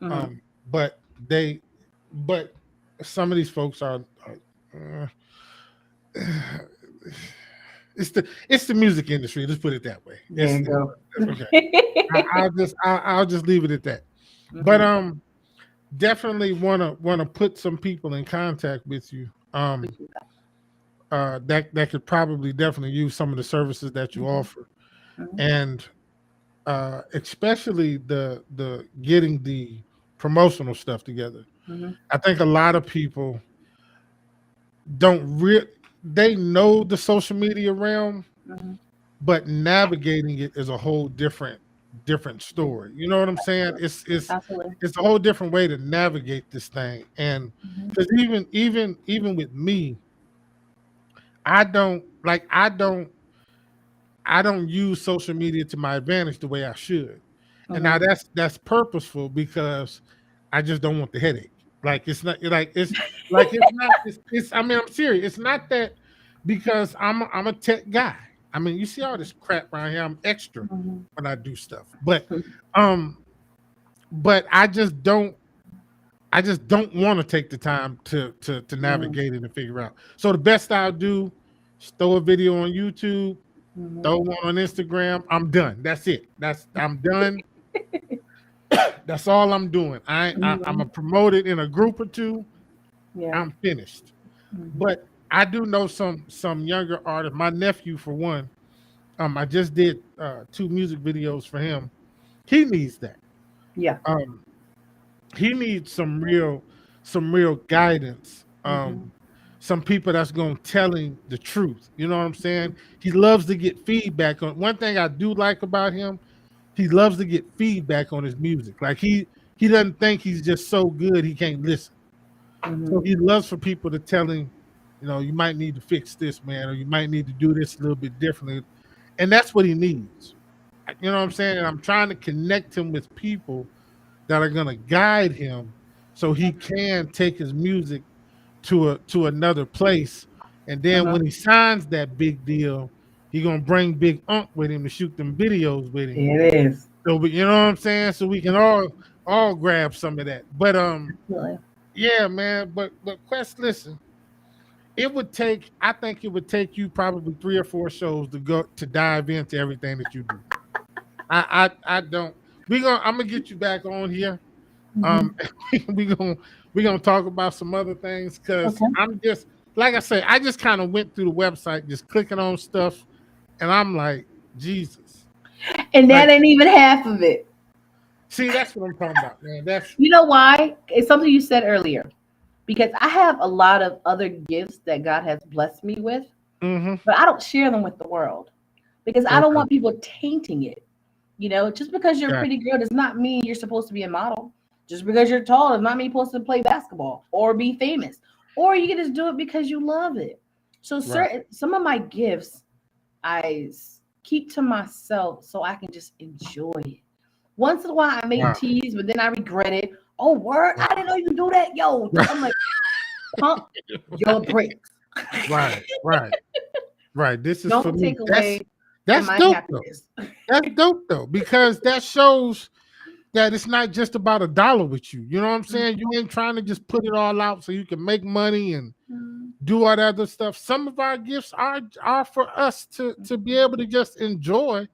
Hmm. Um, but they but some of these folks are it's the music industry. Let's put it that way. There you go. Okay. I'll just leave it at that. But Hmm. definitely wanna put some people in contact with you. That could probably definitely use some of the services that you Hmm. offer, and especially the getting the promotional stuff together. Hmm. I think a lot of people don't re- they know the social media realm, Hmm. but navigating it is a whole different story. You know what I'm saying? Absolutely. It's a whole different way to navigate this thing. And Hmm. because even with me, I don't use social media to my advantage the way I should. And now Hmm. that's purposeful because I just don't want the headache. Like it's I mean, I'm serious. It's not that because I'm a tech guy. I mean, you see all this crap around here. I'm extra Hmm. when I do stuff. Um but I just don't want to take the time to Hmm. navigate it and figure out. So the best I'll do is throw a video on YouTube, Hmm. throw one on Instagram. I'm done. That's it. I'm done. That's all I'm doing. I'm Hmm. a promote it in a group or two. Yeah. I'm finished. Hmm. But I do know some younger artists. My nephew, for one, I just did two music videos for him. He needs that. Yeah. Um, he needs some real guidance. Hmm. Some people that's gonna tell him the truth. You know what I'm saying? He loves to get feedback on. One thing I do like about him, he loves to get feedback on his music. Like he doesn't think he's just so good he can't listen. Hmm. So he loves for people to tell him, you might need to fix this, man, or you might need to do this a little bit differently. And that's what he needs. You know what I'm saying? And I'm trying to connect him with people that are gonna guide him so he can take his music to another place, and then Uh-huh. when he signs that big deal, he gonna bring Big Unk with him to shoot them videos with him. It is. So, but you know what I'm saying? So we can all grab some of that. But Really. yeah, man. But Quest, listen, I think it would take you probably 3 or 4 shows to go to dive into everything that you do. I don't. I'm gonna get you back on here. Hmm. Um, we gonna we gonna talk about some other things because Okay. I'm just like I say, I just kind of went through the website, just clicking on stuff, and I'm like, Jesus, And like, that ain't even half of it. see, that's what I'm talking about, man. That's You know why? It's something you said earlier. Because I have a lot of other gifts that God has blessed me with, mm-hmm. but I don't share them with the world because I don't Okay, want people tainting it. Just because you're a got pretty girl does not mean you're supposed to be a model. Just because you're tall does not mean you're supposed to play basketball or be famous. Or you can just do it because you love it. So right. some of my gifts keep to myself so I can just enjoy it. Once in a while I make Wow. teas, but then I regret it. Oh word, I didn't know you do that. Yo, Right. I'm like, pump your brakes. Right. Right. Right. This is for Don't me. take away from That's my dope though. happiness. That's dope though because that shows that it's not just about a dollar with you. You know what I'm saying? You ain't trying to just put it all out so you can make money and Mhm. do all that other stuff. Some of our gifts are for us to be able to just enjoy,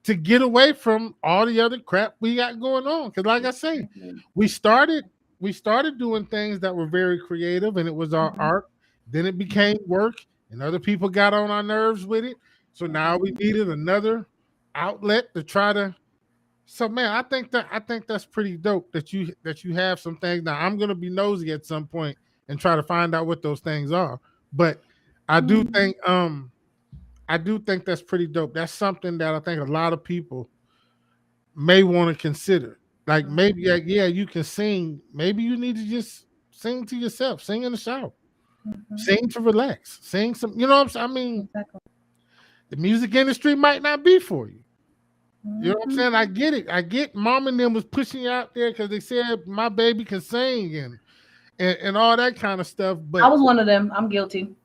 to get away from all the other crap we got going on. Because like I say, we started we started doing things that were very creative and it was our Mhm. art. Then it became work and other people got on our nerves with it. So now we needed another outlet to try to. So man, I think that's pretty dope that you have some things. Now I'm gonna be nosy at some point and try to find out what those things are. But I do Mhm. think I do think that's pretty dope. That's something that I think a lot of people may want to consider. Like maybe like, yeah, you can sing. Maybe you need to just sing to yourself, sing in the shower, Mhm. sing to relax, sing some. You know what I'm saying? I mean, Exactly. the music industry might not be for you. You know what I'm Mhm. saying? I get it. I get mom and them was pushing you out there because they said my baby can sing and all that kind of stuff. I But was one of them. I'm guilty.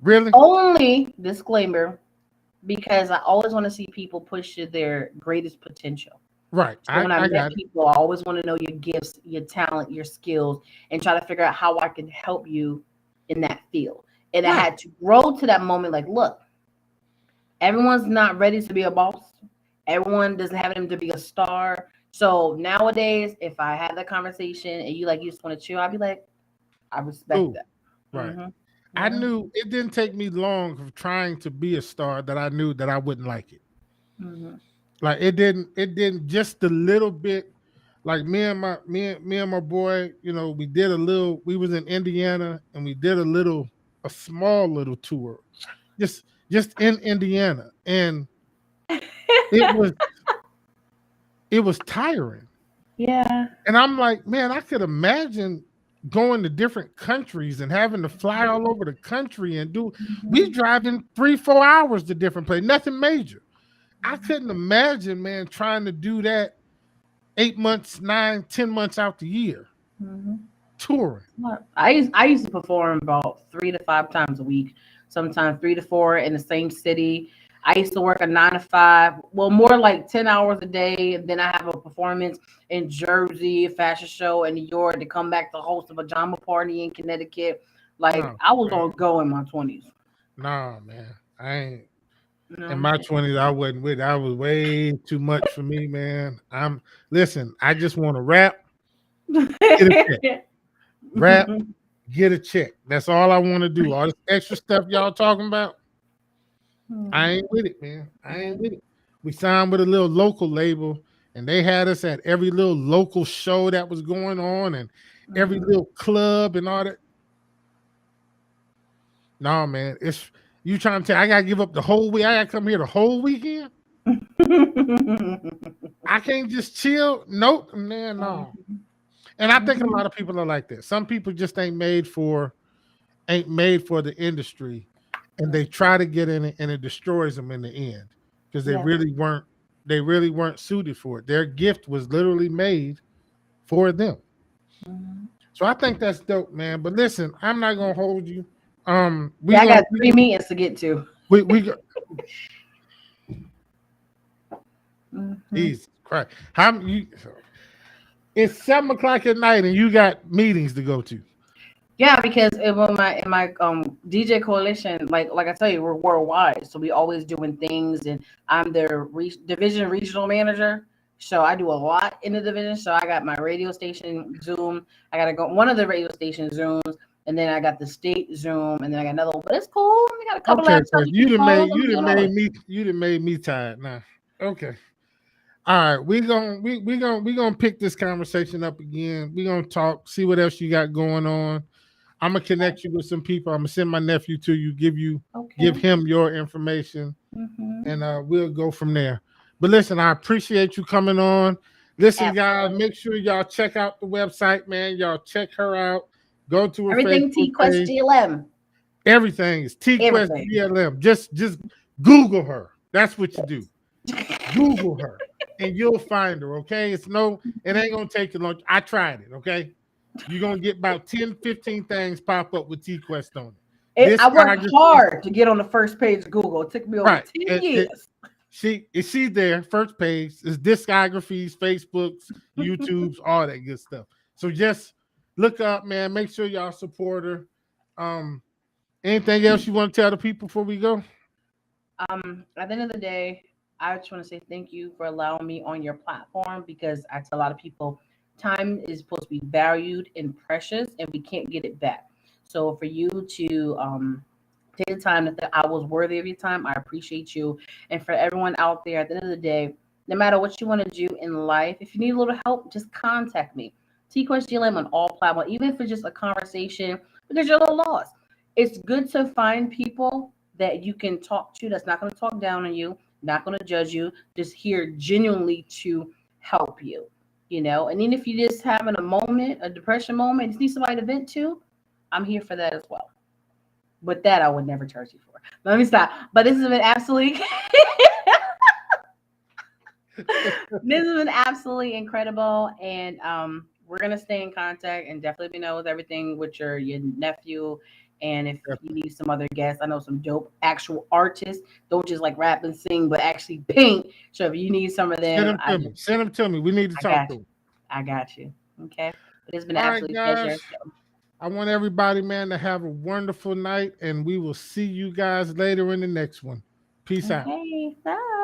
really, Only disclaimer because I always want to see people push to their greatest potential. right? So when I I met got it. people, I always want to know your gifts, your talent, your skills, and try to figure out how I can help you in that field. And I Right. had to grow to that moment like, look, everyone's not ready to be a boss. Everyone doesn't have them to be a star. So nowadays, if I have that conversation and you just want to chill, I'll be like, I respect Ooh, that. right. Hmm. I Yeah. knew it didn't take me long of trying to be a star that I knew that I wouldn't like it. Hmm. Like it didn't just a little bit. Like me and my boy, we did a little. We was in Indiana and we did a small little tour, just just in Indiana, and it was it was tiring. Yeah. And I'm like, man, I could imagine going to different countries and having to fly all over the country and do. We Hmm. driving 3-4 hours to different places, nothing major. I couldn't imagine, man, trying to do that 8 months, 9, 10 months out the year Hmm. touring. I used to perform about 3 to 5 times a week, sometimes 3 to 4 in the same city. I used to work a 9 to 5, well, more like 10 hours a day. And then I have a performance in Jersey, a fashion show in New York, to come back to host a pajama party in Connecticut. Like No, I was man. on go in my 20s. No, man. I ain't You in know? my 20s, I wasn't with it. I was way too much for me, man. Listen, I just want to rap, get a check. Rap, get a check. That's all I want to do. All this extra stuff y'all talking about, I ain't with it, man. I ain't with it. We signed with a little local label, and they had us at every little local show that was going on, and every Mhm. little club and all that. No, man, it's you trying to tell I gotta give up the whole week. I gotta come here the whole weekend. I can't just chill. Nope, man, no. And I think a lot of people are like that. Some people just ain't made for the industry, and they try to get in it, and it destroys them in the end because they Yeah. really weren't. They really weren't suited for it. Their gift was literally made for them. Mhm. So I think that's dope, man. But listen, I'm not gonna hold you. We Yeah, I gonna got 3 meetings to get to. we go, Hmm. Jesus Christ. How you? It's 7 o'clock at night, and you got meetings to go to. Yeah, because in my DJ coalition, like I tell you, we're worldwide, so we always doing things, and I'm the division regional manager. So I do a lot in the division. So I got my radio station Zoom. I gotta go one of the radio station Zooms, and then I got the state Zoom, and then I got another one. But it's cool. We got a couple Okay, laptops Chris, to keep phones. I'm doing all this. you done made me tired now. Okay. All right, we gonna pick this conversation up again. We gonna talk, see what else you got going on. I'm gonna connect you with some people. I'm gonna send my nephew to you, give Okay. him your information, Hmm. and we'll go from there. But listen, I appreciate you coming on. Listen, guys, Absolutely. make sure y'all check out the website, man. Y'all check her out. Go to her Everything Facebook TQuest page. GLM. Everything is TQuest Everything. BLM. Just Google her. That's what you do. Google her and you'll find her. Okay. It ain't gonna take you long. I tried it. Okay. You're gonna get about 10, 15 things pop up with TQuest on it. I worked Discography, hard to get on the first page of Google. It took me over right. 10 years. She there, first page, is discographies, Facebooks, YouTubes, all that good stuff. So just look up, man. Make sure y'all support her. Um, anything else you want to tell the people before we go? At the end of the day, I just want to say thank you for allowing me on your platform because I tell a lot of people time is supposed to be valued and precious, and we can't get it back. So for you to take the time that I was worthy of your time, I appreciate you. And for everyone out there, at the end of the day, no matter what you want to do in life, if you need a little help, just contact me. TQuest GLM on all platforms, even if it's just a conversation because you're a little lost. It's good to find people that you can talk to that's not going to talk down on you, not going to judge you, just here genuinely to help you, And then if you just having a moment, a depression moment, just need somebody to vent to, I'm here for that as well. But that I would never charge you for. Let me stop. But this has been absolutely this has been absolutely incredible. And we're gonna stay in contact and definitely be know with everything with your nephew. And if you need some other guests, I know some dope actual artists. Don't just like rap and sing, but actually paint. So if you need some of Send them, them to me. Send them to me. We need to I talk got to you. them. I got you. Okay. But it's been an All right, absolute pleasure. guys. I want everybody, man, to have a wonderful night, and we will see you guys later in the next one. Peace out. Okay. Bye.